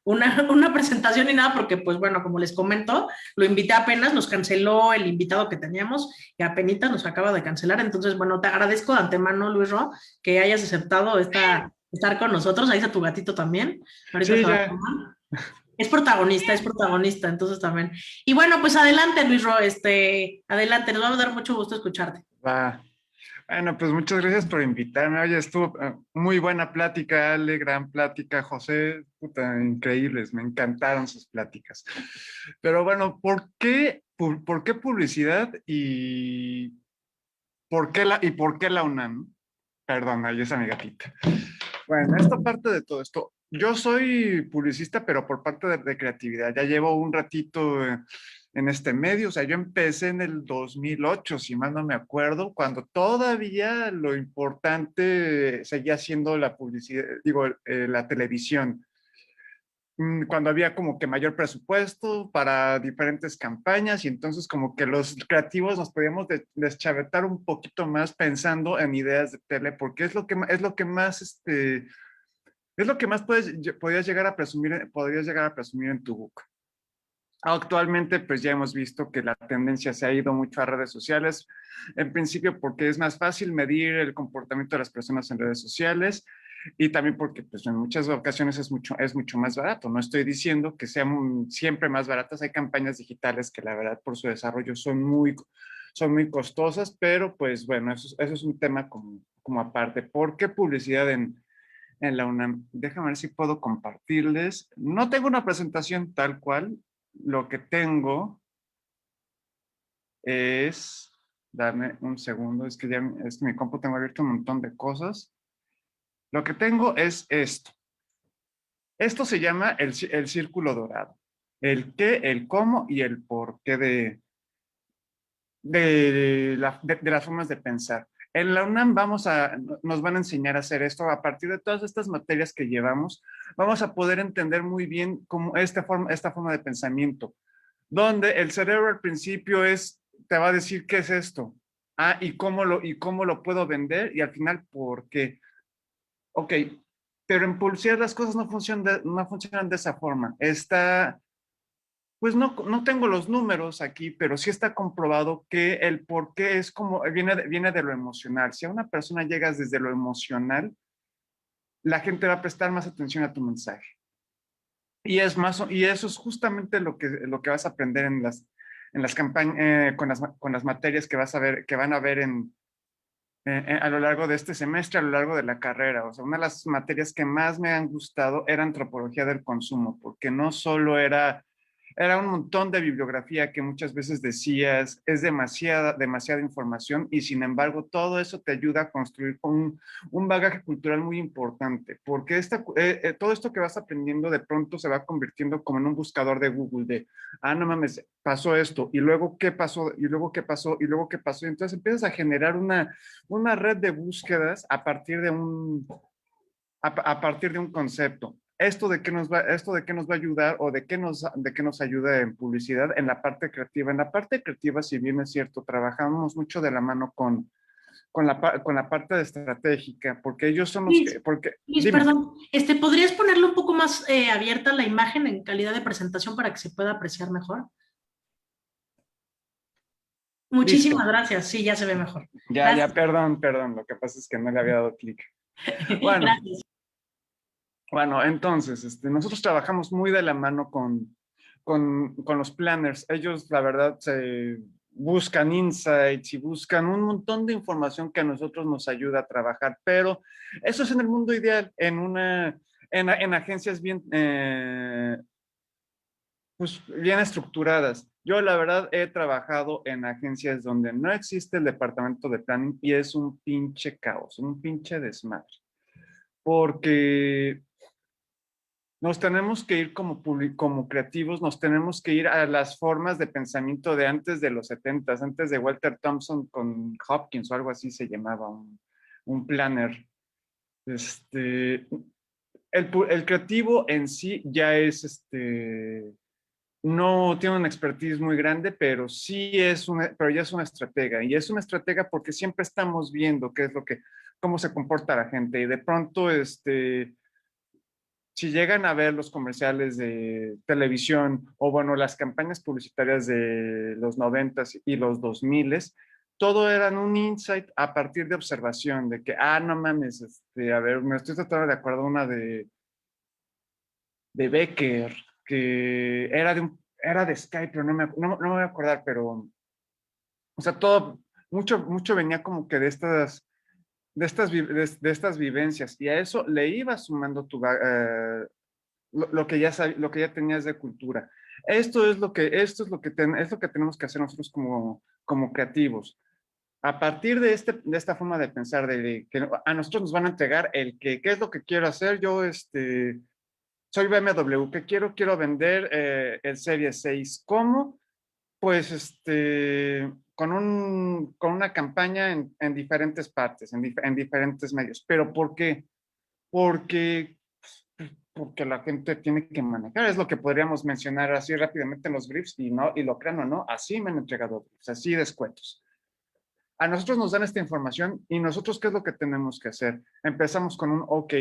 Speaker 1: una presentación ni nada, porque pues bueno, como les comento, lo invité apenas, nos canceló el invitado que teníamos y apenas nos acaba de cancelar, entonces bueno, te agradezco de antemano, Luis Ro, que hayas aceptado estar con nosotros, ahí está tu gatito también, ahorita
Speaker 5: sí,
Speaker 1: ya. Es protagonista, entonces también. Y bueno, pues adelante, Luis Ro, adelante, nos va a dar mucho gusto escucharte.
Speaker 5: Va. Bueno, pues muchas gracias por invitarme. Oye, estuvo muy buena plática, Ale, gran plática, José, puta, increíbles, me encantaron sus pláticas. Pero bueno, ¿por qué publicidad y por qué la UNAM? Perdón, ahí es a mi gatita. Bueno, esta parte de todo esto, yo soy publicista, pero por parte de creatividad. Ya llevo un ratito en este medio. O sea, yo empecé en el 2008, si mal no me acuerdo, cuando todavía lo importante seguía siendo la publicidad, digo, la televisión. Cuando había como que mayor presupuesto para diferentes campañas y entonces como que los creativos nos podíamos deschavetar un poquito más pensando en ideas de tele, porque es lo que más, es lo que más podrías llegar a presumir en tu book. Actualmente, pues ya hemos visto que la tendencia se ha ido mucho a redes sociales, en principio porque es más fácil medir el comportamiento de las personas en redes sociales y también porque pues, en muchas ocasiones es mucho más barato. No estoy diciendo que sean siempre más baratas, hay campañas digitales que la verdad por su desarrollo son muy costosas, pero pues bueno, eso es un tema como aparte. ¿Por qué publicidad en la UNAM? Déjame ver si puedo compartirles. No tengo una presentación tal cual. Lo que tengo es, dame un segundo, es que mi compu tengo abierto un montón de cosas. Lo que tengo es esto. Esto se llama el círculo dorado. El qué, el cómo y el por qué de las formas de pensar. En la UNAM nos van a enseñar a hacer esto. A partir de todas estas materias que llevamos, vamos a poder entender muy bien cómo esta forma de pensamiento, donde el cerebro al principio te va a decir qué es esto, y cómo lo puedo vender, y al final por qué. Ok, pero en publicidad las cosas no funcionan de esa forma. Pues no tengo los números aquí, pero sí está comprobado que el por qué viene de lo emocional. Si a una persona llegas desde lo emocional, la gente va a prestar más atención a tu mensaje. Y eso es justamente lo que vas a aprender en las campañas, con las materias que van a ver a lo largo de este semestre, a lo largo de la carrera. O sea, una de las materias que más me han gustado era antropología del consumo, porque no solo era un montón de bibliografía que muchas veces decías, es demasiada información y sin embargo todo eso te ayuda a construir un bagaje cultural muy importante, porque todo esto que vas aprendiendo de pronto se va convirtiendo como en un buscador de Google no mames, pasó esto, y luego qué pasó, y luego qué pasó, y luego qué pasó, y entonces empiezas a generar una red de búsquedas a partir de a partir de un concepto. ¿Esto de qué nos va a ayudar o de qué nos ayuda en publicidad? En la parte creativa. En la parte creativa, si bien es cierto, trabajamos mucho de la mano con la parte de estratégica, porque ellos son los que...
Speaker 1: Luis,
Speaker 5: Dime.
Speaker 1: perdón, ¿podrías ponerle un poco más abierta la imagen en calidad de presentación para que se pueda apreciar mejor? Muchísimas
Speaker 5: Listo.
Speaker 1: gracias, sí, ya se ve mejor.
Speaker 5: Ya, perdón, lo que pasa es que no le había dado clic. Bueno.
Speaker 1: Gracias.
Speaker 5: Bueno, entonces, nosotros trabajamos muy de la mano con los planners. Ellos, la verdad, se buscan insights y buscan un montón de información que a nosotros nos ayuda a trabajar, pero eso es en el mundo ideal, en agencias pues, bien estructuradas. Yo, la verdad, he trabajado en agencias donde no existe el departamento de planning y es un pinche caos, un pinche desmadre. Porque nos tenemos que ir como creativos, nos tenemos que ir a las formas de pensamiento de antes de los 70s, antes de Walter Thompson con Hopkins o algo así se llamaba, un planner. El creativo en sí ya no tiene una expertise muy grande, pero pero ya es una estratega. Y es una estratega porque siempre estamos viendo cómo se comporta la gente. Y de pronto, si llegan a ver los comerciales de televisión o bueno, las campañas publicitarias de los 90s y los 2000s, todo eran un insight a partir de observación, de que, no mames, a ver, me estoy tratando de acordar una de Becker, que era de Skype, pero no me voy a acordar, pero, o sea, mucho venía como que de estas vivencias, y a eso le iba sumando lo que ya tenías de cultura. Esto es lo que tenemos que hacer nosotros como creativos. A partir de esta forma de pensar, de que a nosotros nos van a entregar qué es lo que quiero hacer. Yo soy BMW, ¿qué quiero? Quiero vender el Serie 6. ¿Cómo? pues, con una campaña en diferentes partes, en diferentes medios. ¿Pero por qué? Porque, porque la gente tiene que manejar. Es lo que podríamos mencionar así rápidamente en los briefs y, no, y lo crean o no, así me han entregado briefs, así descuentos. A nosotros nos dan esta información y nosotros, ¿qué es lo que tenemos que hacer? Empezamos con un, ok,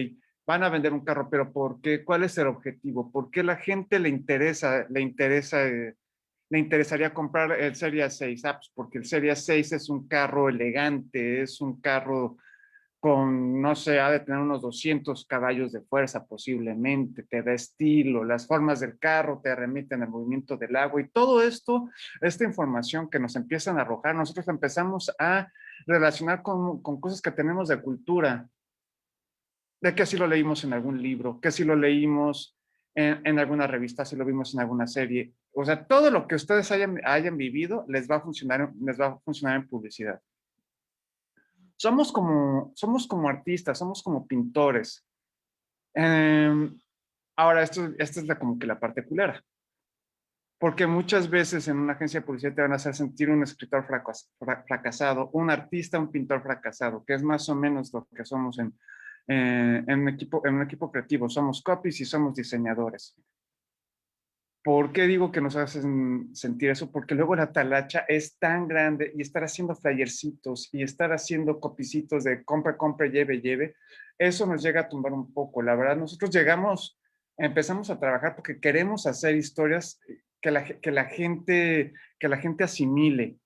Speaker 5: van a vender un carro, pero ¿por qué? ¿Cuál es el objetivo? ¿Por qué la gente le interesaría comprar el Serie 6? Ah, pues porque el Serie 6 es un carro elegante, es un carro con, no sé, ha de tener unos 200 caballos de fuerza posiblemente, te da estilo, las formas del carro te remiten al movimiento del agua y todo esto, esta información que nos empiezan a arrojar, nosotros empezamos a relacionar con cosas que tenemos de cultura, de que así lo leímos en algún libro, que si lo leímos en alguna revista, si lo vimos en alguna serie. O sea, todo lo que ustedes hayan vivido les va a funcionar en publicidad. Somos como artistas, somos como pintores. Ahora, esta es como que la parte culera. Porque muchas veces en una agencia de publicidad te van a hacer sentir un escritor fracasado, un artista, un pintor fracasado, que es más o menos lo que somos en un equipo creativo. Somos copies y somos diseñadores. ¿Por qué digo que nos hacen sentir eso? Porque luego la talacha es tan grande y estar haciendo flyercitos y estar haciendo copicitos de compra, compra, lleve, lleve, eso nos llega a tumbar un poco. La verdad, nosotros empezamos a trabajar porque queremos hacer historias que la gente asimile.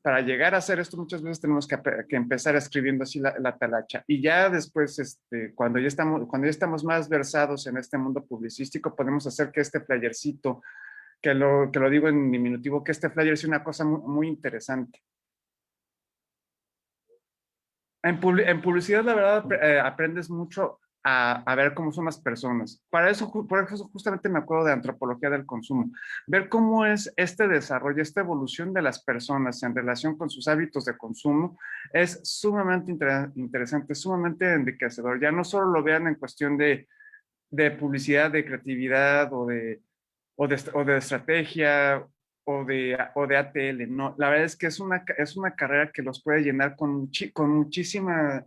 Speaker 5: Para llegar a hacer esto muchas veces tenemos que empezar escribiendo así la talacha. Y ya después, cuando ya estamos más versados en este mundo publicístico, podemos hacer que este flyercito, que lo digo en diminutivo, que este flyer sea una cosa muy, muy interesante. En publicidad, la verdad, aprendes mucho a ver cómo son las personas. Por eso justamente me acuerdo de antropología del consumo. Ver cómo es este desarrollo, esta evolución de las personas en relación con sus hábitos de consumo es sumamente interesante, sumamente enriquecedor. Ya no solo lo vean en cuestión de publicidad, de creatividad o de estrategia o de ATL. No, la verdad es que es una carrera que los puede llenar muchísima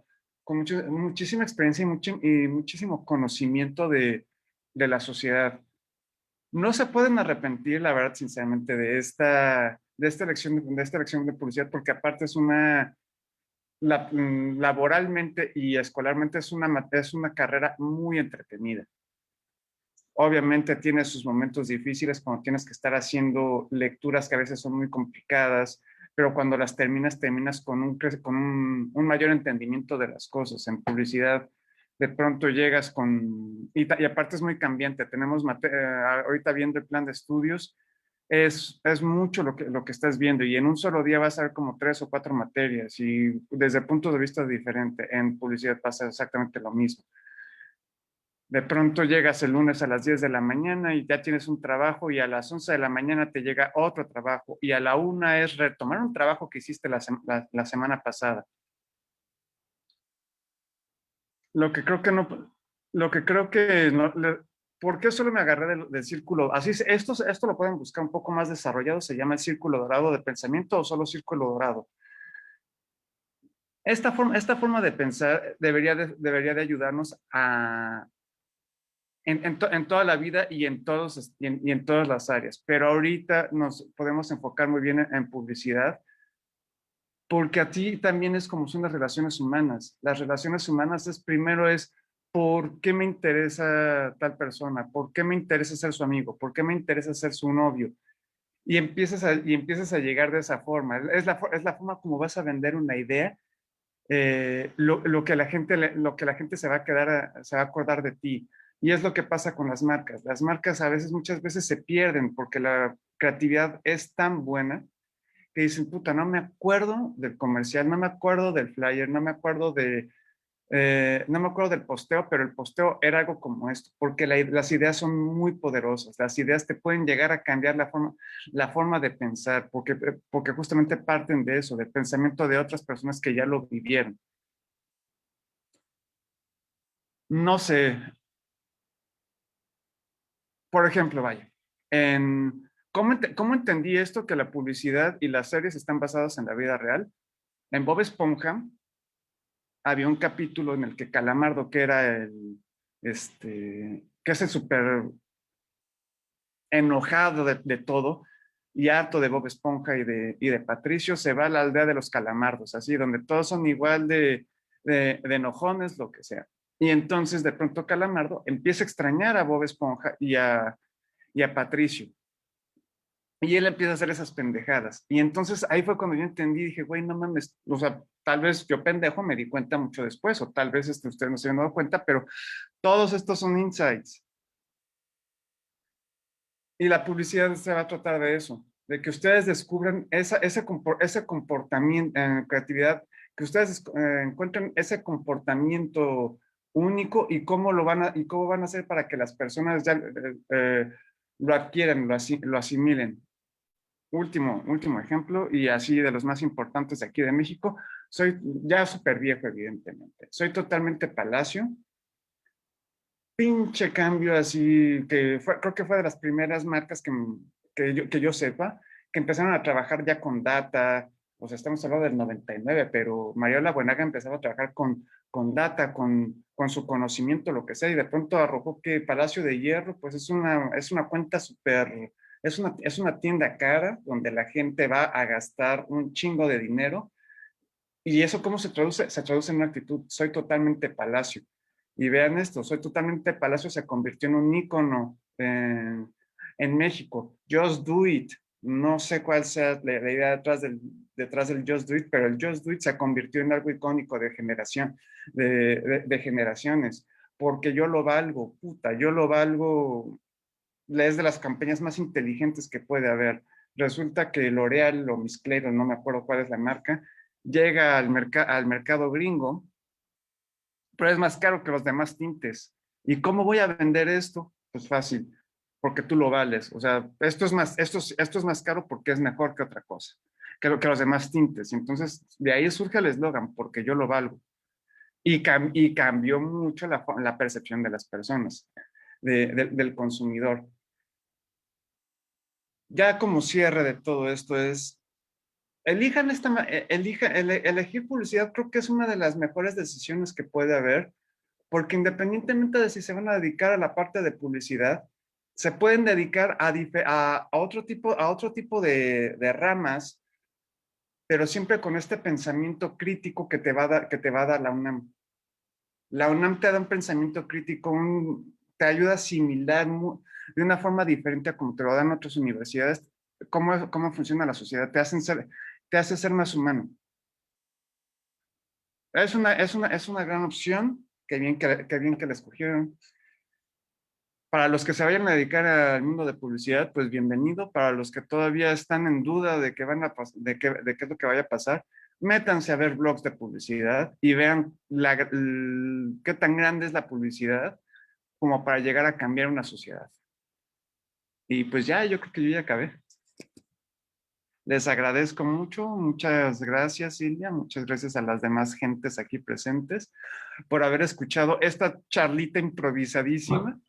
Speaker 5: experiencia y muchísimo conocimiento de la sociedad. No se pueden arrepentir, la verdad, sinceramente, de esta elección de publicidad, porque aparte laboralmente y escolarmente es una carrera muy entretenida. Obviamente tiene sus momentos difíciles cuando tienes que estar haciendo lecturas que a veces son muy complicadas, pero cuando las terminas con un mayor entendimiento de las cosas. En publicidad, de pronto llegas y aparte es muy cambiante. Ahorita viendo el plan de estudios, es mucho lo que estás viendo y en un solo día vas a ver como 3 o 4 materias y desde puntos de vista diferentes. En publicidad pasa exactamente lo mismo. De pronto llegas el lunes a las 10 de la mañana y ya tienes un trabajo y a las 11 de la mañana te llega otro trabajo y a la 1 es retomar un trabajo que hiciste la semana pasada. Lo que creo que no, lo que creo que no, ¿por qué solo me agarré del círculo? Esto lo pueden buscar un poco más desarrollado, se llama el círculo dorado de pensamiento o solo círculo dorado. Esta forma de pensar debería de ayudarnos en toda la vida y en todas las áreas. Pero ahorita nos podemos enfocar muy bien en publicidad, porque a ti también es como son las relaciones humanas. Las relaciones humanas primero es, ¿por qué me interesa tal persona? ¿Por qué me interesa ser su amigo? ¿Por qué me interesa ser su novio? Y empiezas a llegar de esa forma. Es la forma como vas a vender una idea, lo que la gente se va a acordar de ti. Y es lo que pasa con las marcas. Las marcas muchas veces se pierden porque la creatividad es tan buena que dicen, puta, no me acuerdo del comercial, no me acuerdo del flyer, no me acuerdo del posteo, pero el posteo era algo como esto, porque las ideas son muy poderosas. Las ideas te pueden llegar a cambiar la forma de pensar, porque justamente parten de eso, del pensamiento de otras personas que ya lo vivieron. No sé, por ejemplo, vaya, ¿Cómo entendí esto? Que la publicidad y las series están basadas en la vida real. En Bob Esponja había un capítulo en el que Calamardo, que era que es el súper enojado de todo y harto de Bob Esponja y de Patricio, se va a la aldea de los Calamardos, así, donde todos son igual de enojones, lo que sea. Y entonces de pronto Calamardo empieza a extrañar a Bob Esponja y a Patricio. Y él empieza a hacer esas pendejadas. Y entonces ahí fue cuando yo entendí, dije, güey, no mames, o sea, tal vez yo pendejo me di cuenta mucho después, o tal vez ustedes no se han dado cuenta, pero todos estos son insights. Y la publicidad se va a tratar de eso, de que ustedes descubran ese comportamiento, creatividad, que ustedes encuentren ese comportamiento único y cómo van a hacer para que las personas ya lo adquieran, lo asimilen. Último ejemplo, y así de los más importantes de aquí de México, soy ya súper viejo, evidentemente. Soy totalmente Palacio. Pinche cambio así, creo que fue de las primeras marcas que yo sepa, que empezaron a trabajar ya con data. O sea, estamos hablando del 99, pero Mariola Buenaga empezaba a trabajar con data, con su conocimiento, lo que sea, y de pronto arrojó que Palacio de Hierro, pues es una cuenta súper, es una tienda cara donde la gente va a gastar un chingo de dinero. ¿Y eso cómo se traduce? Se traduce en una actitud, soy totalmente Palacio. Y vean esto, soy totalmente Palacio se convirtió en un ícono en México. Just Do It. No sé cuál sea la idea detrás del Just Do It, pero el Just Do It se convirtió en algo icónico de generaciones. Porque yo lo valgo, puta, yo lo valgo. Es de las campañas más inteligentes que puede haber. Resulta que L'Oreal o Miss Clairon, no me acuerdo cuál es la marca, llega al mercado gringo, pero es más caro que los demás tintes. ¿Y cómo voy a vender esto? Pues fácil, porque tú lo vales. O sea, esto es más caro porque es mejor que otra cosa, que los demás tintes. Entonces, de ahí surge el eslogan, porque yo lo valgo. Y cambió mucho la percepción de las personas, del consumidor. Ya como cierre de todo esto es, elegir publicidad creo que es una de las mejores decisiones que puede haber, porque independientemente de si se van a dedicar a la parte de publicidad, se pueden dedicar a otro tipo de ramas, pero siempre con este pensamiento crítico que te va a dar la UNAM. La UNAM te da un pensamiento crítico, te ayuda a asimilar de una forma diferente a como te lo dan otras universidades, cómo funciona la sociedad, te hace ser más humano. Es una gran opción, qué bien que la escogieron. Para los que se vayan a dedicar al mundo de publicidad, pues bienvenido. Para los que todavía están en duda de qué es lo que vaya a pasar, métanse a ver blogs de publicidad y vean qué tan grande es la publicidad como para llegar a cambiar una sociedad. Y pues ya, yo creo que yo ya acabé. Les agradezco mucho, muchas gracias Silvia, muchas gracias a las demás gentes aquí presentes por haber escuchado esta charlita improvisadísima.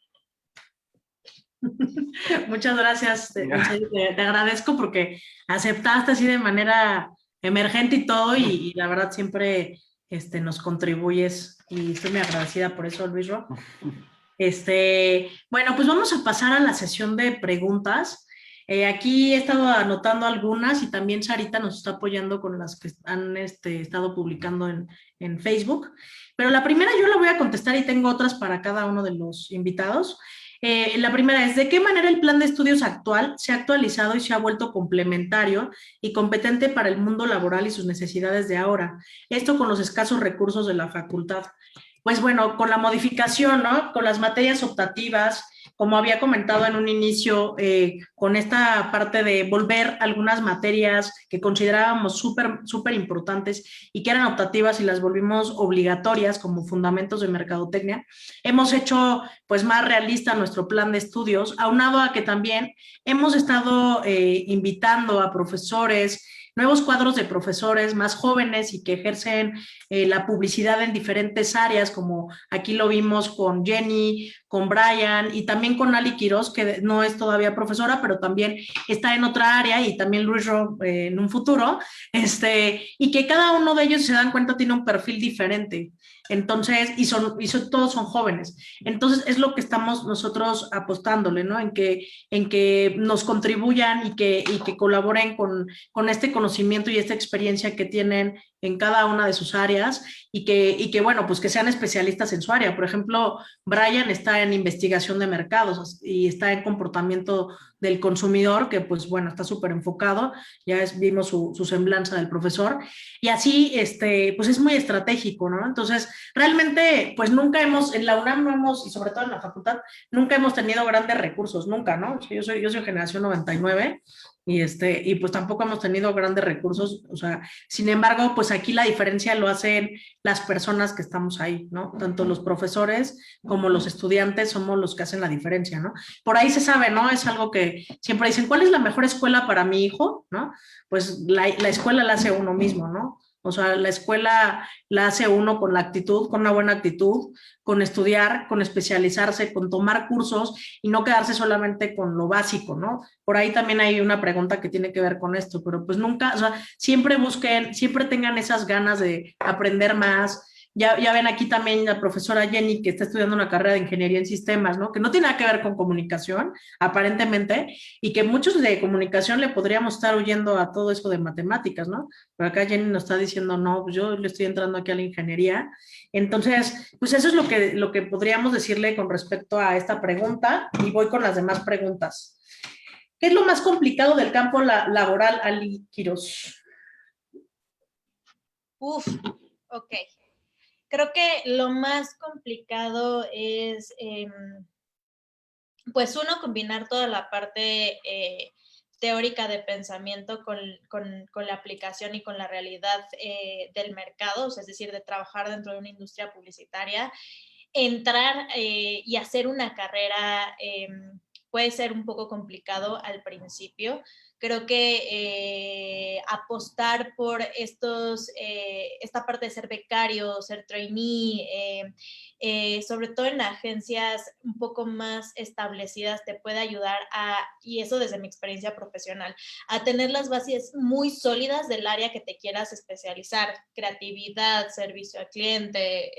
Speaker 1: Muchas gracias, te agradezco porque aceptaste así de manera emergente y todo, y la verdad siempre nos contribuyes y estoy muy agradecida por eso, Luis Ro. Bueno, pues vamos a pasar a la sesión de preguntas. Aquí he estado anotando algunas y también Sarita nos está apoyando con las que han estado publicando en Facebook. Pero la primera yo la voy a contestar y tengo otras para cada uno de los invitados. La primera es, ¿de qué manera el plan de estudios actual se ha actualizado y se ha vuelto complementario y competente para el mundo laboral y sus necesidades de ahora? Esto con los escasos recursos de la facultad. Pues bueno, con la modificación, ¿no? Con las materias optativas, como había comentado en un inicio, con esta parte de volver algunas materias que considerábamos súper importantes y que eran optativas y las volvimos obligatorias como fundamentos de mercadotecnia, hemos hecho pues más realista nuestro plan de estudios, aunado a que también hemos estado invitando a profesores nuevos cuadros de profesores más jóvenes y que ejercen la publicidad en diferentes áreas, como aquí lo vimos con Jenny, con Brian y también con Ali Quiroz, que no es todavía profesora, pero también está en otra área, y también Luis Ro en un futuro, y que cada uno de ellos, se dan cuenta, tiene un perfil diferente. Entonces, todos son jóvenes. Entonces, es lo que estamos nosotros apostándole, ¿no? En que nos contribuyan y que colaboren con este conocimiento y esta experiencia que tienen en cada una de sus áreas, y que, bueno, pues que sean especialistas en su área. Por ejemplo, Brian está en investigación de mercados y está en comportamiento del consumidor, que pues bueno, está súper enfocado, vimos su semblanza del profesor, y así, pues es muy estratégico, ¿no? Entonces, realmente, pues nunca en la UNAM no hemos, y sobre todo en la facultad, nunca hemos tenido grandes recursos, nunca, ¿no? Yo soy generación 99, y pues tampoco hemos tenido grandes recursos, o sea, sin embargo, pues aquí la diferencia lo hacen las personas que estamos ahí, ¿no? Tanto los profesores como los estudiantes somos los que hacen la diferencia, ¿no? Por ahí se sabe, ¿no? Es algo que siempre dicen, ¿cuál es la mejor escuela para mi hijo? ¿No? Pues la escuela la hace uno mismo, ¿no? O sea, la escuela la hace uno con la actitud, con una buena actitud, con estudiar, con especializarse, con tomar cursos y no quedarse solamente con lo básico, ¿no? Por ahí también hay una pregunta que tiene que ver con esto, pero pues nunca, o sea, siempre busquen, siempre tengan esas ganas de aprender más. Ya ven aquí también la profesora Jenny, que está estudiando una carrera de ingeniería en sistemas, ¿no? Que no tiene nada que ver con comunicación, aparentemente, y que muchos de comunicación le podríamos estar huyendo a todo eso de matemáticas, ¿no? Pero acá Jenny nos está diciendo, no, pues yo le estoy entrando aquí a la ingeniería. Entonces, pues eso es lo que podríamos decirle con respecto a esta pregunta, y voy con las demás preguntas. ¿Qué es lo más complicado del campo laboral, Ali Quiroz?
Speaker 4: Uf, ok. Creo que lo más complicado es, pues uno, combinar toda la parte teórica de pensamiento con la aplicación y con la realidad del mercado, o sea, es decir, de trabajar dentro de una industria publicitaria, entrar y hacer una carrera puede ser un poco complicado al principio. Creo que apostar por esta parte de ser becario, ser trainee, sobre todo en agencias un poco más establecidas, te puede ayudar y eso desde mi experiencia profesional, a tener las bases muy sólidas del área que te quieras especializar: creatividad, servicio al cliente,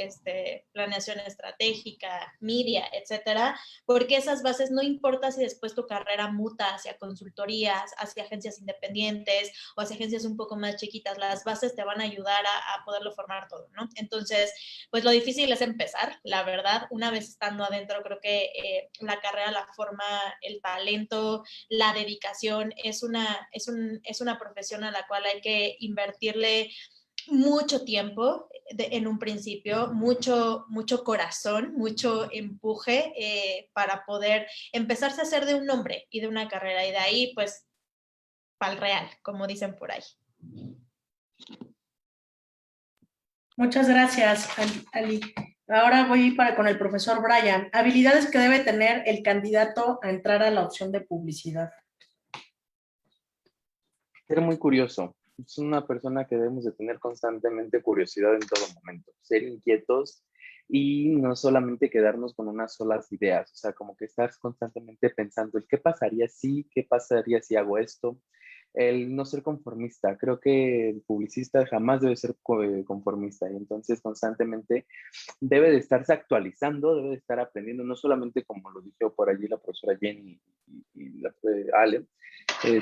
Speaker 4: planeación estratégica, media, etcétera, porque esas bases, no importa si después tu carrera muta hacia consultorías, hacia agencias independientes o hacia agencias un poco más chiquitas, las bases te van a ayudar a poderlo formar todo, ¿no? Entonces, pues lo difícil es empezar, la verdad. Una vez estando adentro, creo que la carrera la forma el talento, la dedicación. Es una profesión a la cual hay que invertirle mucho tiempo en un principio, mucho corazón, mucho empuje para poder empezarse a hacer de un nombre y de una carrera, y de ahí pues para el real, como dicen por ahí.
Speaker 1: Muchas gracias, Ali. Ahora voy con el profesor Brian. Habilidades que debe tener el candidato a entrar a la opción de publicidad.
Speaker 2: Ser muy curioso. Es una persona que debemos de tener constantemente curiosidad en todo momento. Ser inquietos y no solamente quedarnos con unas solas ideas. O sea, como que estar constantemente pensando, ¿qué pasaría si? ¿Qué pasaría si hago esto? El no ser conformista. Creo que el publicista jamás debe ser conformista, y entonces constantemente debe de estarse actualizando, debe de estar aprendiendo, no solamente como lo dijo por allí la profesora Jenny y la Ale,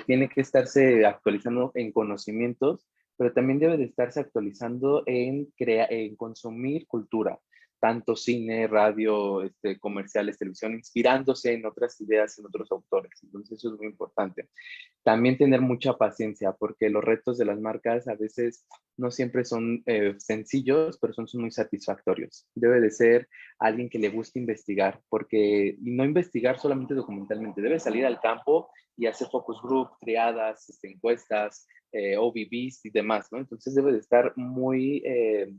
Speaker 2: tiene que estarse actualizando en conocimientos, pero también debe de estarse actualizando en consumir cultura, tanto cine, radio, comerciales, televisión, inspirándose en otras ideas, en otros autores. Entonces eso es muy importante. También tener mucha paciencia, porque los retos de las marcas a veces no siempre son sencillos, pero son muy satisfactorios. Debe de ser alguien que le guste investigar, y no investigar solamente documentalmente, debe salir al campo y hacer focus group, triadas, encuestas, OBBs y demás, ¿no? Entonces debe de estar muy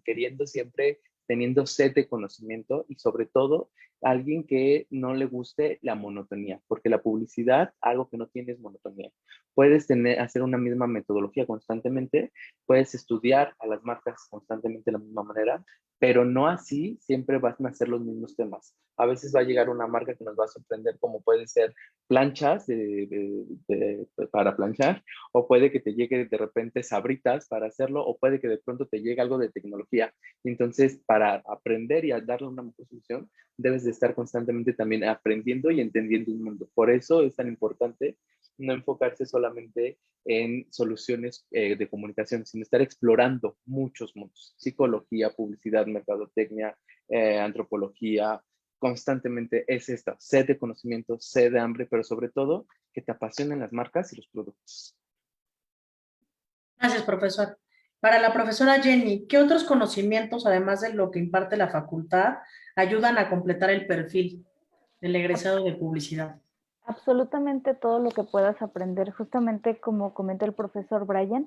Speaker 2: queriendo siempre teniendo sed de conocimiento y sobre todo alguien que no le guste la monotonía, porque la publicidad, algo que no tiene es monotonía. Puedes hacer una misma metodología constantemente, puedes estudiar a las marcas constantemente de la misma manera, pero no así siempre van a ser los mismos temas. A veces va a llegar una marca que nos va a sorprender, como puede ser planchas para planchar, o puede que te llegue de repente sabritas para hacerlo, o puede que de pronto te llegue algo de tecnología. Entonces, para aprender y a darle una mejor solución, debes de estar constantemente también aprendiendo y entendiendo un mundo. Por eso es tan importante no enfocarse solamente en soluciones de comunicación, sino estar explorando muchos mundos: psicología, publicidad, mercadotecnia, antropología. Constantemente es esta sed de conocimiento, sed de hambre, pero sobre todo que te apasionen las marcas y los productos.
Speaker 1: Gracias, profesor. Para la profesora Jenny, ¿qué otros conocimientos, además de lo que imparte la facultad, ayudan a completar el perfil del egresado de publicidad?
Speaker 3: Absolutamente todo lo que puedas aprender, justamente como comenta el profesor Brian,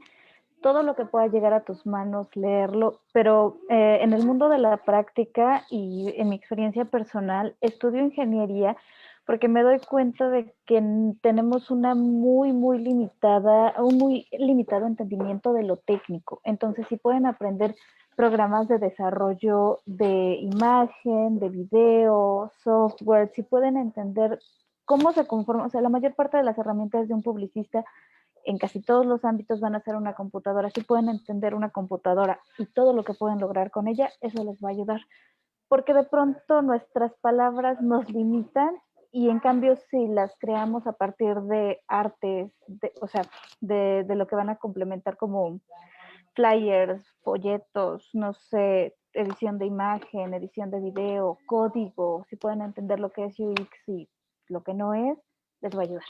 Speaker 3: todo lo que pueda llegar a tus manos, leerlo, pero en el mundo de la práctica y en mi experiencia personal, estudio ingeniería porque me doy cuenta de que tenemos una un muy limitado entendimiento de lo técnico. Entonces, si pueden aprender programas de desarrollo de imagen, de video, software, si pueden entender cómo se conforma, o sea, la mayor parte de las herramientas de un publicista en casi todos los ámbitos van a ser una computadora. Si pueden entender una computadora y todo lo que pueden lograr con ella, eso les va a ayudar. Porque de pronto nuestras palabras nos limitan y en cambio si las creamos a partir de artes, o sea, de lo que van a complementar como flyers, folletos, no sé, edición de imagen, edición de video, código, si pueden entender lo que es UX y lo que no es, les va a ayudar.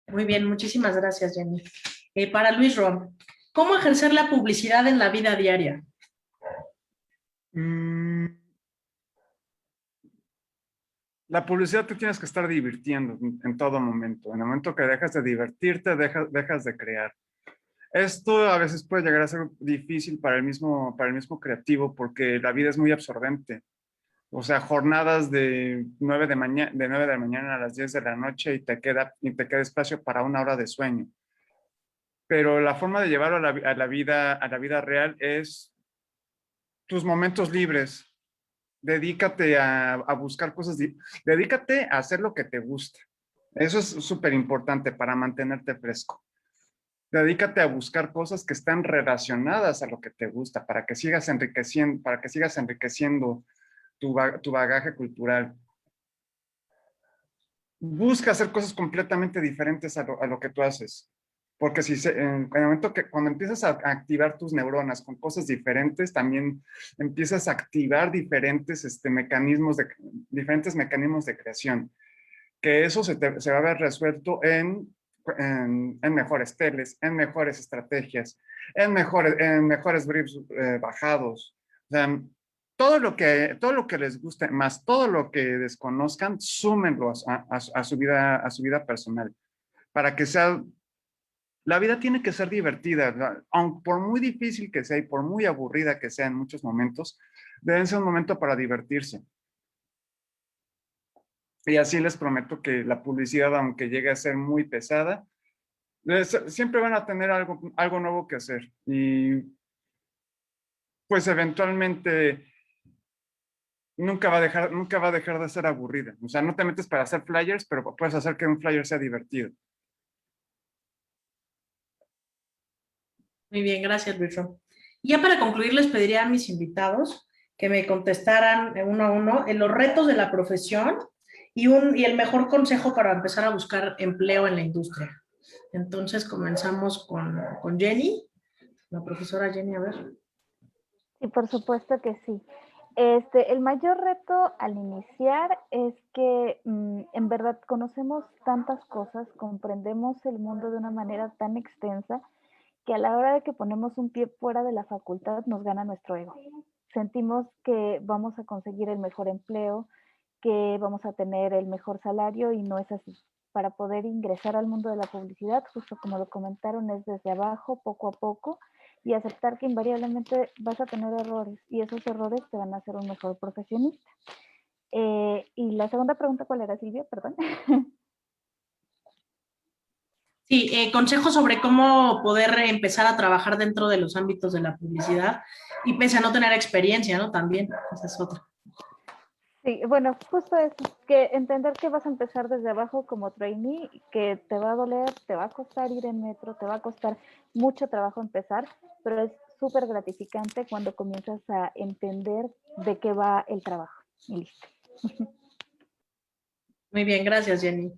Speaker 1: Muy bien, muchísimas gracias, Jenny. Para Luis Rom, ¿cómo ejercer la publicidad en la vida diaria?
Speaker 5: La publicidad te tienes que estar divirtiendo en todo momento. En el momento que dejas de divertirte, dejas de crear. Esto a veces puede llegar a ser difícil para el mismo creativo porque la vida es muy absorbente. O sea, jornadas de 9 de 9 de la mañana a las 10 de la noche y te queda espacio para una hora de sueño. Pero la forma de llevarlo a la vida real es tus momentos libres. Dedícate a buscar cosas, dedícate a hacer lo que te gusta. Eso es súper importante para mantenerte fresco. Dedícate a buscar cosas que están relacionadas a lo que te gusta, para que sigas enriqueciendo tu bagaje cultural. Busca hacer cosas completamente diferentes a lo que tú haces. Porque en el momento cuando empiezas a activar tus neuronas con cosas diferentes, también empiezas a activar diferentes mecanismos de creación. Que eso se va a ver resuelto en mejores teles, en mejores estrategias, en mejores briefs bajados. O sea, todo lo que les guste, más todo lo que desconozcan, súmenlo a su vida personal, para que sea. La vida tiene que ser divertida, aunque por muy difícil que sea y por muy aburrida que sea en muchos momentos, deben ser un momento para divertirse. Y así les prometo que la publicidad, aunque llegue a ser muy pesada, siempre van a tener algo nuevo que hacer. Y pues eventualmente nunca va a dejar de ser aburrida. O sea, no te metes para hacer flyers, pero puedes hacer que un flyer sea divertido.
Speaker 1: Muy bien, gracias, Luis Rom. Y ya para concluir, les pediría a mis invitados que me contestaran uno a uno en los retos de la profesión y el mejor consejo para empezar a buscar empleo en la industria. Entonces, comenzamos con Jenny, la profesora Jenny, a ver.
Speaker 3: Sí, por supuesto que sí. El mayor reto al iniciar es que en verdad conocemos tantas cosas, comprendemos el mundo de una manera tan extensa que a la hora de que ponemos un pie fuera de la facultad nos gana nuestro ego. Sentimos que vamos a conseguir el mejor empleo, que vamos a tener el mejor salario y no es así. Para poder ingresar al mundo de la publicidad, justo como lo comentaron, es desde abajo, poco a poco, y aceptar que invariablemente vas a tener errores y esos errores te van a hacer un mejor profesionista. Y la segunda pregunta, ¿cuál era, Silvia? Perdón.
Speaker 1: Sí, consejos sobre cómo poder empezar a trabajar dentro de los ámbitos de la publicidad y pese a no tener experiencia, ¿no? También, esa es otra.
Speaker 3: Sí, bueno, justo eso, que entender que vas a empezar desde abajo como trainee, que te va a doler, te va a costar ir en metro, te va a costar mucho trabajo empezar, pero es súper gratificante cuando comienzas a entender de qué va el trabajo. Y listo.
Speaker 1: Muy bien, gracias, Jenny.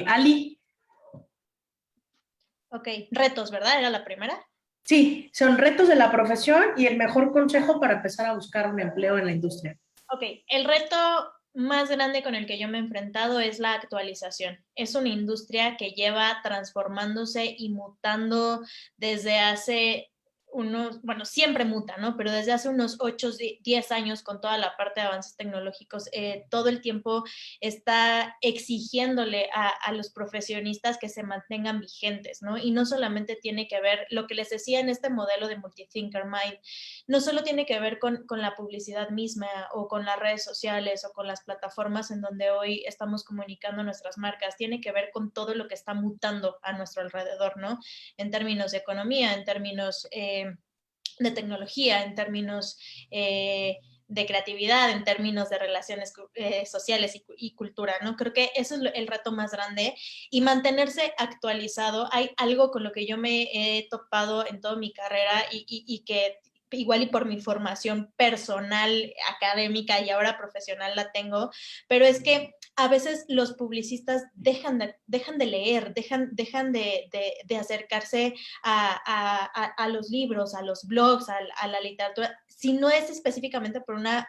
Speaker 1: Ali.
Speaker 4: Ok, retos, ¿verdad? ¿Era la primera?
Speaker 1: Sí, son retos de la profesión y el mejor consejo para empezar a buscar un empleo en la industria.
Speaker 4: Ok, el reto más grande con el que yo me he enfrentado es la actualización. Es una industria que lleva transformándose y mutando desde hace unos, bueno, siempre muta, ¿no? Pero desde hace unos 8, 10 años con toda la parte de avances tecnológicos, todo el tiempo está exigiéndole a los profesionistas que se mantengan vigentes, ¿no? Y no solamente tiene que ver, lo que les decía en este modelo de Multithinker Mind, no solo tiene que ver con la publicidad misma o con las redes sociales o con las plataformas en donde hoy estamos comunicando nuestras marcas, tiene que ver con todo lo que está mutando a nuestro alrededor, ¿no? En términos de economía, en términos de tecnología, en términos de creatividad, en términos de relaciones sociales y cultura, ¿no? Creo que eso es el reto más grande y mantenerse actualizado. Hay algo con lo que yo me he topado en toda mi carrera y que igual y por mi formación personal, académica y ahora profesional la tengo, pero es que a veces los publicistas dejan de leer, dejan de acercarse a los libros, a los blogs, a la literatura, si no es específicamente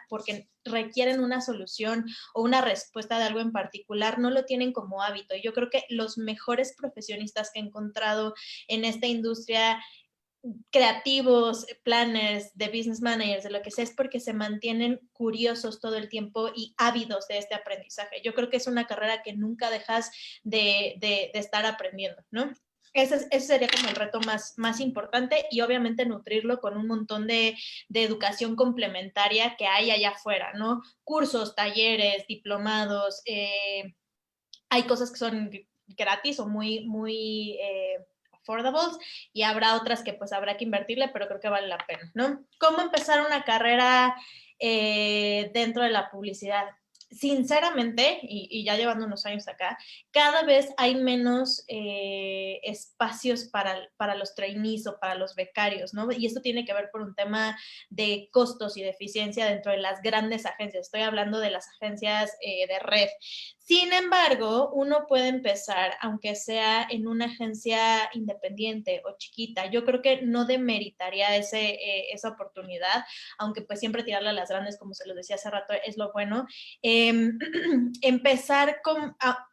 Speaker 4: porque requieren una solución o una respuesta de algo en particular, no lo tienen como hábito. Yo creo que los mejores profesionistas que he encontrado en esta industria, creativos, planners, de business managers, de lo que sea, es porque se mantienen curiosos todo el tiempo y ávidos de este aprendizaje. Yo creo que es una carrera que nunca dejas de estar aprendiendo, ¿no? Ese sería como el reto más importante y obviamente nutrirlo con un montón de educación complementaria que hay allá afuera, ¿no? Cursos, talleres, diplomados, hay cosas que son gratis o muy affordables y habrá otras que pues habrá que invertirle, pero creo que vale la pena, ¿no? ¿Cómo empezar una carrera dentro de la publicidad? Sinceramente, y ya llevando unos años acá, cada vez hay menos espacios para los trainees o para los becarios, ¿no? Y esto tiene que ver por un tema de costos y de eficiencia dentro de las grandes agencias. Estoy hablando de las agencias de red. Sin embargo, uno puede empezar, aunque sea en una agencia independiente o chiquita. Yo creo que no demeritaría esa oportunidad, aunque pues siempre tirarle a las grandes, como se los decía hace rato, es lo bueno.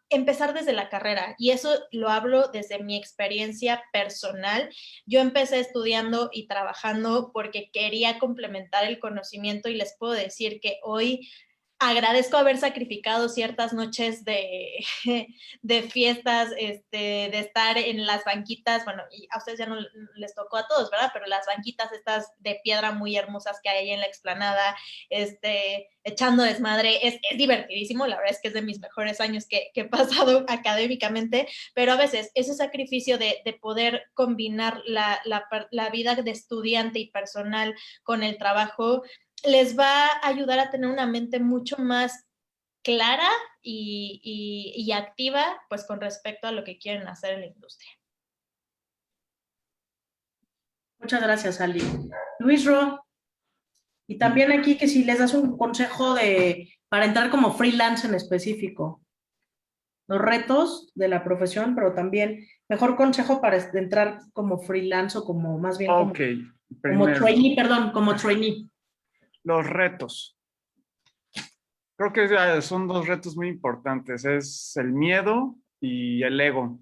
Speaker 4: Empezar desde la carrera, y eso lo hablo desde mi experiencia personal. Yo empecé estudiando y trabajando porque quería complementar el conocimiento y les puedo decir que hoy agradezco haber sacrificado ciertas noches de fiestas, de estar en las banquitas, bueno, y a ustedes ya no les tocó a todos, ¿verdad? Pero las banquitas estas de piedra muy hermosas que hay ahí en la explanada, echando desmadre, es divertidísimo, la verdad es que es de mis mejores años que he pasado académicamente, pero a veces ese sacrificio de poder combinar la vida de estudiante y personal con el trabajo, les va a ayudar a tener una mente mucho más clara y activa, pues con respecto a lo que quieren hacer en la industria.
Speaker 1: Muchas gracias, Ali. Luis Ro, y también aquí que si les das un consejo para entrar como freelance en específico, los retos de la profesión, pero también mejor consejo para entrar como freelance o como más bien como, como trainee, perdón, como trainee.
Speaker 5: Los retos. Creo que son dos retos muy importantes. Es el miedo y el ego.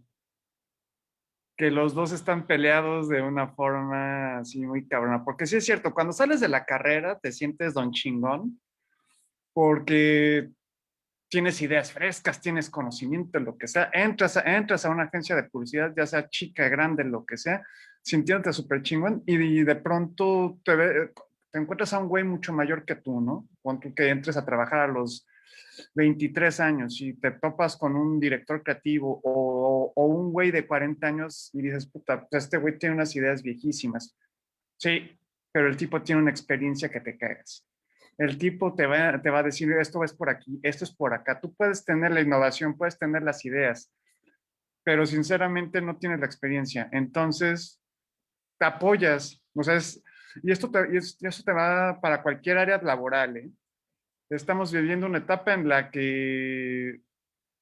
Speaker 5: Que los dos están peleados de una forma así muy cabrona. Porque sí es cierto, cuando sales de la carrera te sientes don chingón porque tienes ideas frescas, tienes conocimiento, lo que sea. Entras a una agencia de publicidad, ya sea chica, grande, lo que sea, sintiéndote súper chingón y de pronto te encuentras a un güey mucho mayor que tú, ¿no? Cuando que entres a trabajar a los 23 años y te topas con un director creativo o un güey de 40 años y dices, puta, pues este güey tiene unas ideas viejísimas. Sí, pero el tipo tiene una experiencia que te cagas. El tipo te va a decir, esto es por aquí, esto es por acá. Tú puedes tener la innovación, puedes tener las ideas, pero sinceramente no tienes la experiencia. Entonces, te apoyas. O sea, y eso te va para cualquier área laboral, ¿eh? Estamos viviendo una etapa en la que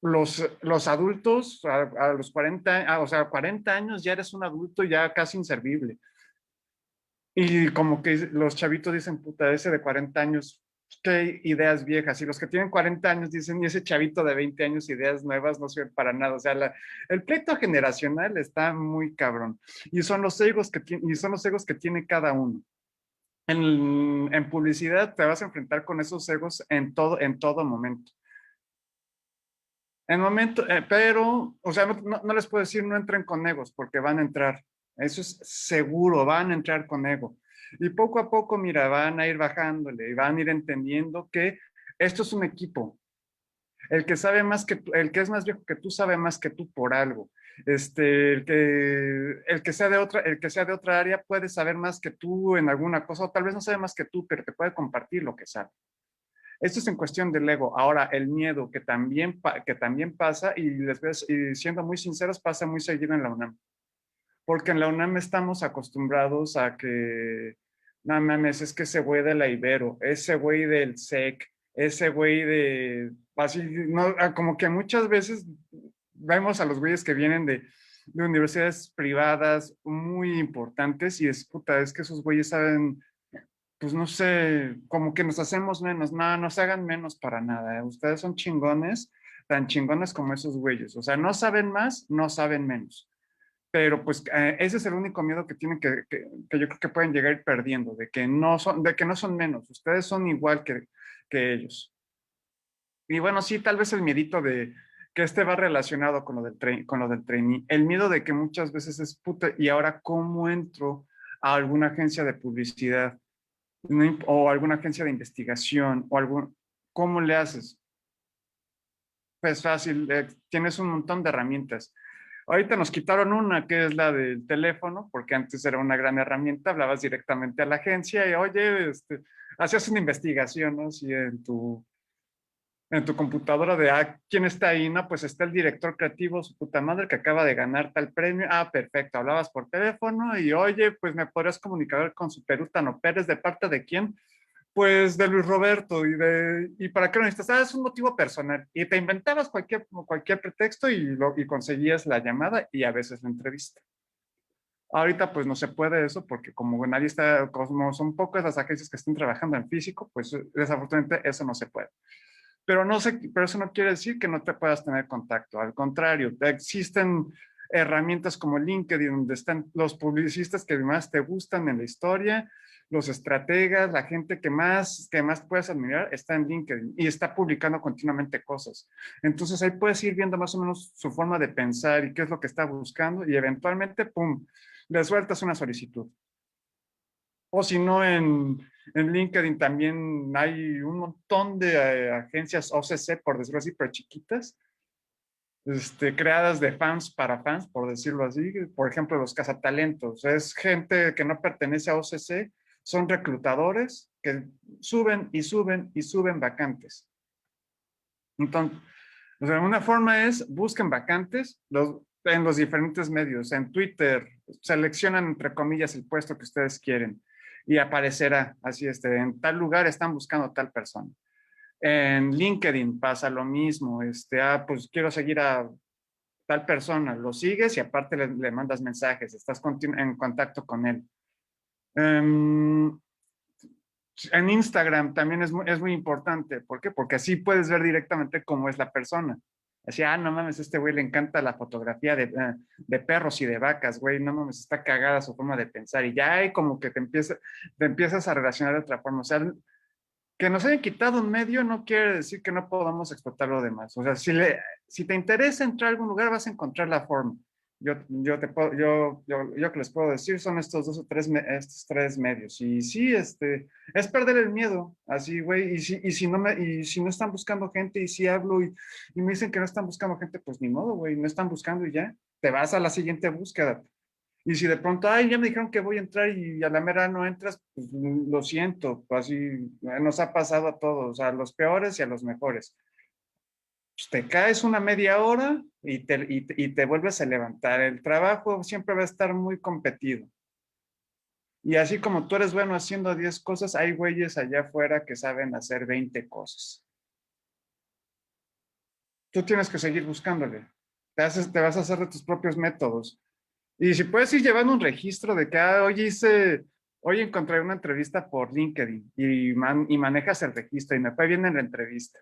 Speaker 5: los adultos a los 40, o sea, 40 años ya eres un adulto ya casi inservible. Y como que los chavitos dicen, puta, ese de 40 años, qué ideas viejas. Y los que tienen 40 años dicen, y ese chavito de 20 años, ideas nuevas no sirven para nada. O sea, el pleito generacional está muy cabrón. Y son los egos que tiene cada uno. En publicidad te vas a enfrentar con esos egos en todo momento. Pero, o sea, no les puedo decir no entren con egos porque van a entrar. Eso es seguro, van a entrar con ego. Y poco a poco, mira, van a ir bajándole y van a ir entendiendo que esto es un equipo. El que sabe más que tú, el que es más viejo que tú sabe más que tú por algo. El que sea de otra área puede saber más que tú en alguna cosa, o tal vez no sabe más que tú, pero te puede compartir lo que sabe. Esto es en cuestión del ego. Ahora, el miedo que también pasa, y siendo muy sinceros, pasa muy seguido en la UNAM. Porque en la UNAM estamos acostumbrados a que, no mames, es que ese güey de la Ibero, ese güey del SEC, ese güey así, no, como que muchas veces vemos a los güeyes que vienen de universidades privadas muy importantes y es puta, es que esos güeyes saben pues no sé, como que nos hacemos menos, no, no se hagan menos para nada, ¿eh? Ustedes son chingones, tan chingones como esos güeyes, o sea, no saben más, no saben menos, pero pues ese es el único miedo que tienen que yo creo que pueden llegar a ir perdiendo, de que no son menos, ustedes son igual que ellos. Y bueno, sí, tal vez el miedito de que va relacionado con con lo del trainee, el miedo de que muchas veces es puta, y ahora cómo entro a alguna agencia de publicidad o alguna agencia de investigación o ¿cómo le haces? Pues fácil, tienes un montón de herramientas. Ahorita nos quitaron una que es la del teléfono, porque antes era una gran herramienta, hablabas directamente a la agencia y oye, hacías una investigación, ¿no? Si en tu computadora de quién está ahí, ¿no? Pues está el director creativo, su puta madre, que acaba de ganar tal premio. Ah, perfecto, hablabas por teléfono y oye, pues me podrías comunicar con su Perútano Pérez, ¿de parte de quién? Pues de Luis Roberto. ¿Y para qué lo necesitas? Ah, es un motivo personal. Y te inventabas cualquier pretexto y conseguías la llamada y a veces la entrevista. Ahorita pues no se puede eso porque como nadie está, como son pocas las agencias que están trabajando en físico, pues desafortunadamente eso no se puede. Pero eso no quiere decir que no te puedas tener contacto. Al contrario, existen herramientas como LinkedIn, donde están los publicistas que más te gustan en la historia, los estrategas, la gente que más puedes admirar está en LinkedIn y está publicando continuamente cosas. Entonces ahí puedes ir viendo más o menos su forma de pensar y qué es lo que está buscando y eventualmente, ¡pum!, le sueltas una solicitud. O si no, en LinkedIn también hay un montón de agencias OCC, por decirlo así, pero chiquitas, creadas de fans para fans, por decirlo así. Por ejemplo, los cazatalentos. Es gente que no pertenece a OCC, son reclutadores que suben y suben y suben vacantes. Entonces, o sea, una forma es busquen vacantes en los diferentes medios. En Twitter, seleccionan entre comillas el puesto que ustedes quieren y aparecerá así, en tal lugar están buscando tal persona. En LinkedIn pasa lo mismo, pues quiero seguir a tal persona, lo sigues y aparte le mandas mensajes, estás en contacto con él. En Instagram también es muy importante. ¿Por qué? Porque así puedes ver directamente cómo es la persona. Así, no mames, este güey le encanta la fotografía de perros y de vacas, güey, no mames, está cagada su forma de pensar. Y ya hay como que te empiezas a relacionar de otra forma. O sea, que nos hayan quitado un medio no quiere decir que no podamos explotar lo demás. O sea, si te interesa entrar a algún lugar, vas a encontrar la forma. yo que les puedo decir son estos estos tres medios. Y sí, es perder el miedo, así, güey. Y si no están buscando gente y si hablo y me dicen que no están buscando gente, pues ni modo, güey, no están buscando y ya. Te vas a la siguiente búsqueda. Y si de pronto, ay, ya me dijeron que voy a entrar y a la mera no entras, pues lo siento, pues así nos ha pasado a todos, a los peores y a los mejores. Pues te caes una media hora y te vuelves a levantar. El trabajo siempre va a estar muy competido. Y así como tú eres bueno haciendo 10 cosas, hay güeyes allá afuera que saben hacer 20 cosas. Tú tienes que seguir buscándole. Te vas a hacer de tus propios métodos. Y si puedes ir llevando un registro de que hoy encontré una entrevista por LinkedIn y manejas el registro y me fue bien en la entrevista.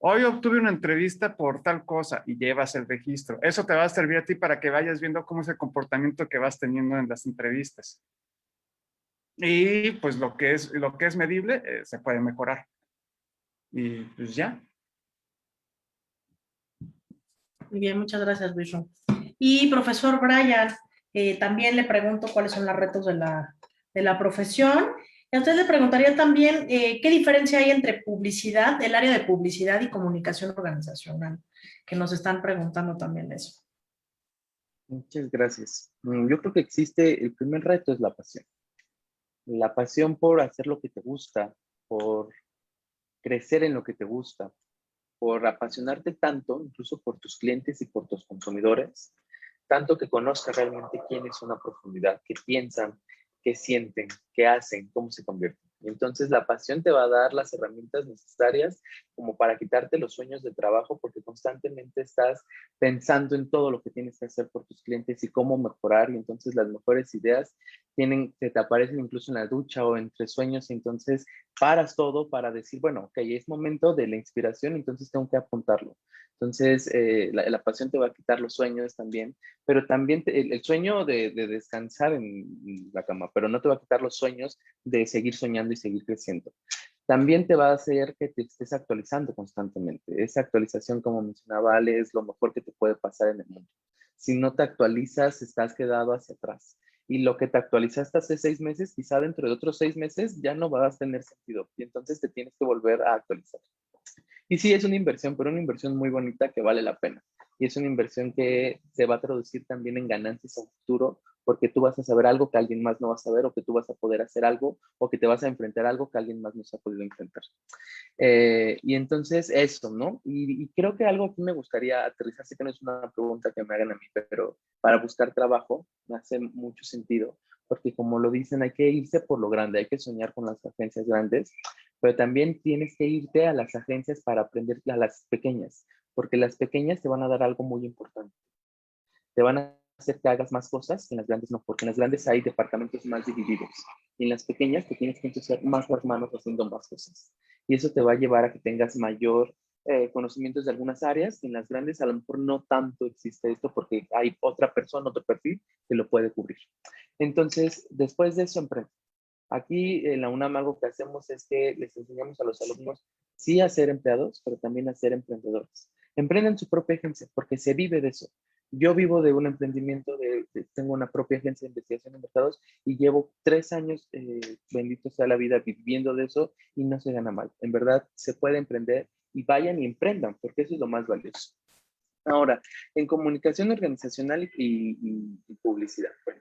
Speaker 5: Hoy obtuve una entrevista por tal cosa y llevas el registro. Eso te va a servir a ti para que vayas viendo cómo es el comportamiento que vas teniendo en las entrevistas. Y pues lo que es medible se puede mejorar. Y pues ya.
Speaker 1: Muy bien, muchas gracias, Luis. Y profesor Brian, también le pregunto cuáles son los retos de la profesión. Y a usted le preguntaría también qué diferencia hay entre publicidad, el área de publicidad y comunicación organizacional, que nos están preguntando también eso.
Speaker 2: Muchas gracias. Yo creo que existe, el primer reto es la pasión. La pasión por hacer lo que te gusta, por crecer en lo que te gusta, por apasionarte tanto, incluso por tus clientes y por tus consumidores, tanto que conozcas realmente quiénes son a profundidad, qué piensan, qué sienten, qué hacen, cómo se convierten. Y entonces la pasión te va a dar las herramientas necesarias como para quitarte los sueños del trabajo, porque constantemente estás pensando en todo lo que tienes que hacer por tus clientes y cómo mejorar, y entonces las mejores ideas se te aparecen incluso en la ducha o entre sueños, y entonces paras todo para decir, bueno, ok, es momento de la inspiración, entonces tengo que apuntarlo. Entonces, la pasión te va a quitar los sueños también, pero también el sueño de descansar en la cama, pero no te va a quitar los sueños de seguir soñando y seguir creciendo. También te va a hacer que te estés actualizando constantemente. Esa actualización, como mencionaba Ale, es lo mejor que te puede pasar en el mundo. Si no te actualizas, estás quedado hacia atrás. Y lo que te actualizaste hace 6 meses, quizá dentro de otros 6 meses ya no vas a tener sentido. Y entonces te tienes que volver a actualizar. Y sí, es una inversión, pero una inversión muy bonita que vale la pena. Y es una inversión que se va a traducir también en ganancias a futuro, porque tú vas a saber algo que alguien más no va a saber, o que tú vas a poder hacer algo, o que te vas a enfrentar a algo que alguien más no se ha podido enfrentar. Y entonces eso, ¿no? Y creo que algo que me gustaría aterrizar, sé que no es una pregunta que me hagan a mí, pero para buscar trabajo me hace mucho sentido, porque como lo dicen, hay que irse por lo grande, hay que soñar con las agencias grandes, pero también tienes que irte a las agencias para aprender a las pequeñas, porque las pequeñas te van a dar algo muy importante. Te van a hacer que hagas más cosas, en las grandes no, porque en las grandes hay departamentos más divididos. Y en las pequeñas te tienes que ensuciar más las manos haciendo más cosas. Y eso te va a llevar a que tengas mayor conocimientos de algunas áreas. En las grandes a lo mejor no tanto existe esto porque hay otra persona, otro perfil que lo puede cubrir. Entonces, después de eso, emprende. Aquí en la UNAM algo que hacemos es que les enseñamos a los alumnos sí a ser empleados, pero también a ser emprendedores. Emprenden su propia agencia porque se vive de eso. Yo vivo de un emprendimiento, tengo una propia agencia de investigación de mercados y llevo 3 años, bendito sea la vida, viviendo de eso y no se gana mal. En verdad, se puede emprender y vayan y emprendan porque eso es lo más valioso. Ahora, en comunicación organizacional y publicidad. Bueno,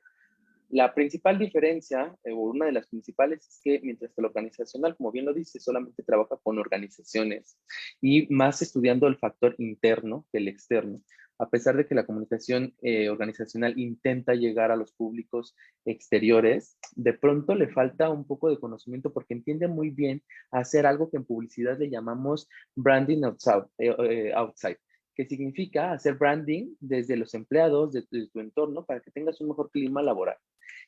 Speaker 2: la principal diferencia, o una de las principales, es que mientras que lo organizacional, como bien lo dice, solamente trabaja con organizaciones y más estudiando el factor interno que el externo. A pesar de que la comunicación organizacional intenta llegar a los públicos exteriores, de pronto le falta un poco de conocimiento porque entiende muy bien hacer algo que en publicidad le llamamos branding outside, que significa hacer branding desde los empleados, desde tu entorno, para que tengas un mejor clima laboral.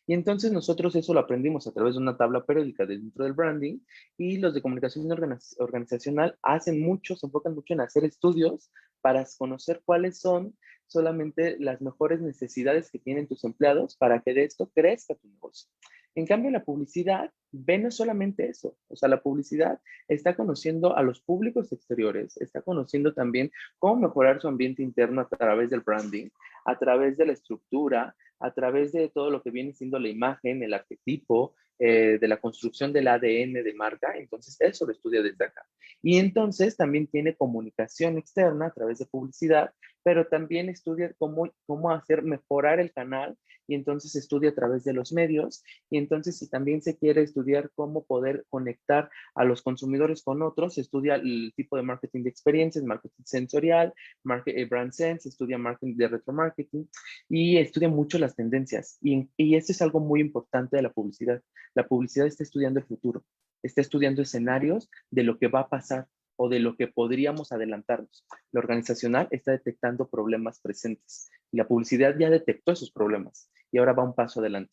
Speaker 2: Y entonces nosotros eso lo aprendimos a través de una tabla periódica dentro del branding, y los de comunicación organizacional hacen mucho, se enfocan mucho en hacer estudios para conocer cuáles son solamente las mejores necesidades que tienen tus empleados para que de esto crezca tu negocio. En cambio, la publicidad ve no solamente eso, o sea, la publicidad está conociendo a los públicos exteriores, está conociendo también cómo mejorar su ambiente interno a través del branding, a través de la estructura, a través de todo lo que viene siendo la imagen, el arquetipo, de la construcción del ADN de marca. Entonces, eso lo estudia desde acá. Y entonces también tiene comunicación externa a través de publicidad, pero también estudia cómo hacer mejorar el canal, y entonces estudia a través de los medios. Y entonces, si también se quiere estudiar cómo poder conectar a los consumidores con otros, se estudia el tipo de marketing de experiencias, marketing sensorial, brand sense, estudia marketing de retromarketing y estudia mucho las tendencias. Y esto es algo muy importante de la publicidad. La publicidad está estudiando el futuro, está estudiando escenarios de lo que va a pasar o de lo que podríamos adelantarnos. La organizacional está detectando problemas presentes y la publicidad ya detectó esos problemas y ahora va un paso adelante.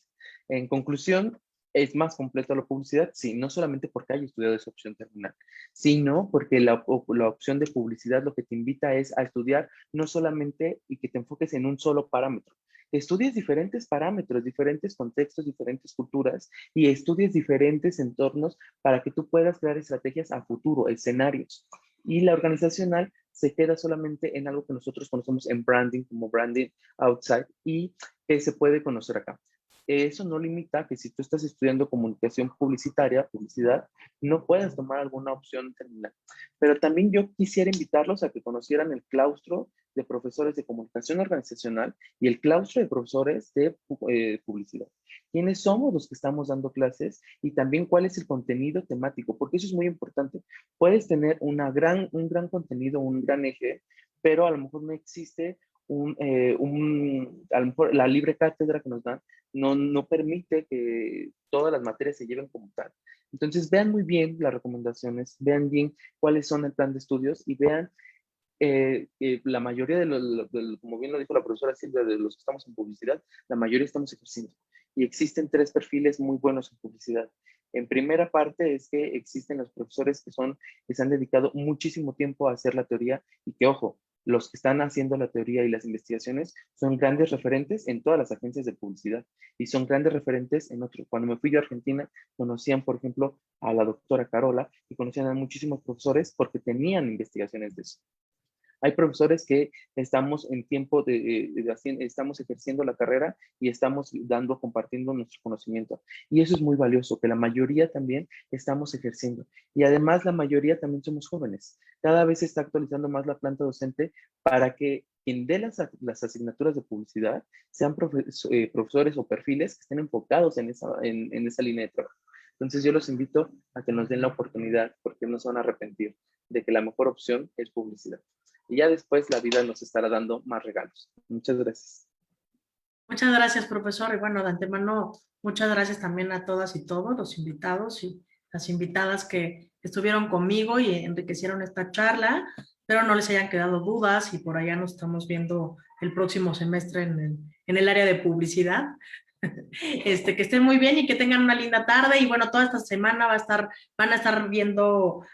Speaker 2: En conclusión, ¿es más completo la publicidad? Sí, no solamente porque haya estudiado esa opción terminal, sino porque la opción de publicidad lo que te invita es a estudiar no solamente y que te enfoques en un solo parámetro. Estudies diferentes parámetros, diferentes contextos, diferentes culturas y estudies diferentes entornos para que tú puedas crear estrategias a futuro, escenarios. Y la organizacional se queda solamente en algo que nosotros conocemos en branding, como branding outside, y que se puede conocer acá. Eso no limita que si tú estás estudiando comunicación publicitaria, publicidad, no puedas tomar alguna opción terminal. Pero también yo quisiera invitarlos a que conocieran el claustro de profesores de comunicación organizacional y el claustro de profesores de publicidad. ¿Quiénes somos los que estamos dando clases? Y también cuál es el contenido temático, porque eso es muy importante. Puedes tener un gran contenido, un gran eje, pero a lo mejor no existe a lo mejor la libre cátedra que nos dan no permite que todas las materias se lleven como tal. Entonces, vean muy bien las recomendaciones, vean bien cuáles son el plan de estudios y vean la mayoría como bien lo dijo la profesora Silvia, de los que estamos en publicidad, la mayoría estamos ejerciendo. Y existen 3 perfiles muy buenos en publicidad. En primera parte es que existen los profesores que se han dedicado muchísimo tiempo a hacer la teoría y que, ojo, los que están haciendo la teoría y las investigaciones son grandes referentes en todas las agencias de publicidad y son grandes referentes en otros. Cuando me fui yo a Argentina, conocían, por ejemplo, a la doctora Carola y conocían a muchísimos profesores porque tenían investigaciones de eso. Hay profesores que estamos en tiempo estamos ejerciendo la carrera y estamos compartiendo nuestro conocimiento. Y eso es muy valioso, que la mayoría también estamos ejerciendo. Y además la mayoría también somos jóvenes. Cada vez se está actualizando más la planta docente para que quien dé las asignaturas de publicidad sean profesores o perfiles que estén enfocados en esa línea de trabajo. Entonces yo los invito a que nos den la oportunidad porque no se van a arrepentir de que la mejor opción es publicidad. Y ya después la vida nos estará dando más regalos. Muchas gracias.
Speaker 1: Muchas gracias, profesor. Y bueno, de antemano, muchas gracias también a todas y todos los invitados y las invitadas que estuvieron conmigo y enriquecieron esta charla. Espero no les hayan quedado dudas y por allá nos estamos viendo el próximo semestre en el área de publicidad. Que estén muy bien y que tengan una linda tarde. Y bueno, toda esta semana van a estar habiendo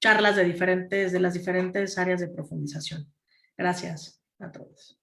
Speaker 1: charlas de las diferentes áreas de profundización. Gracias a todos.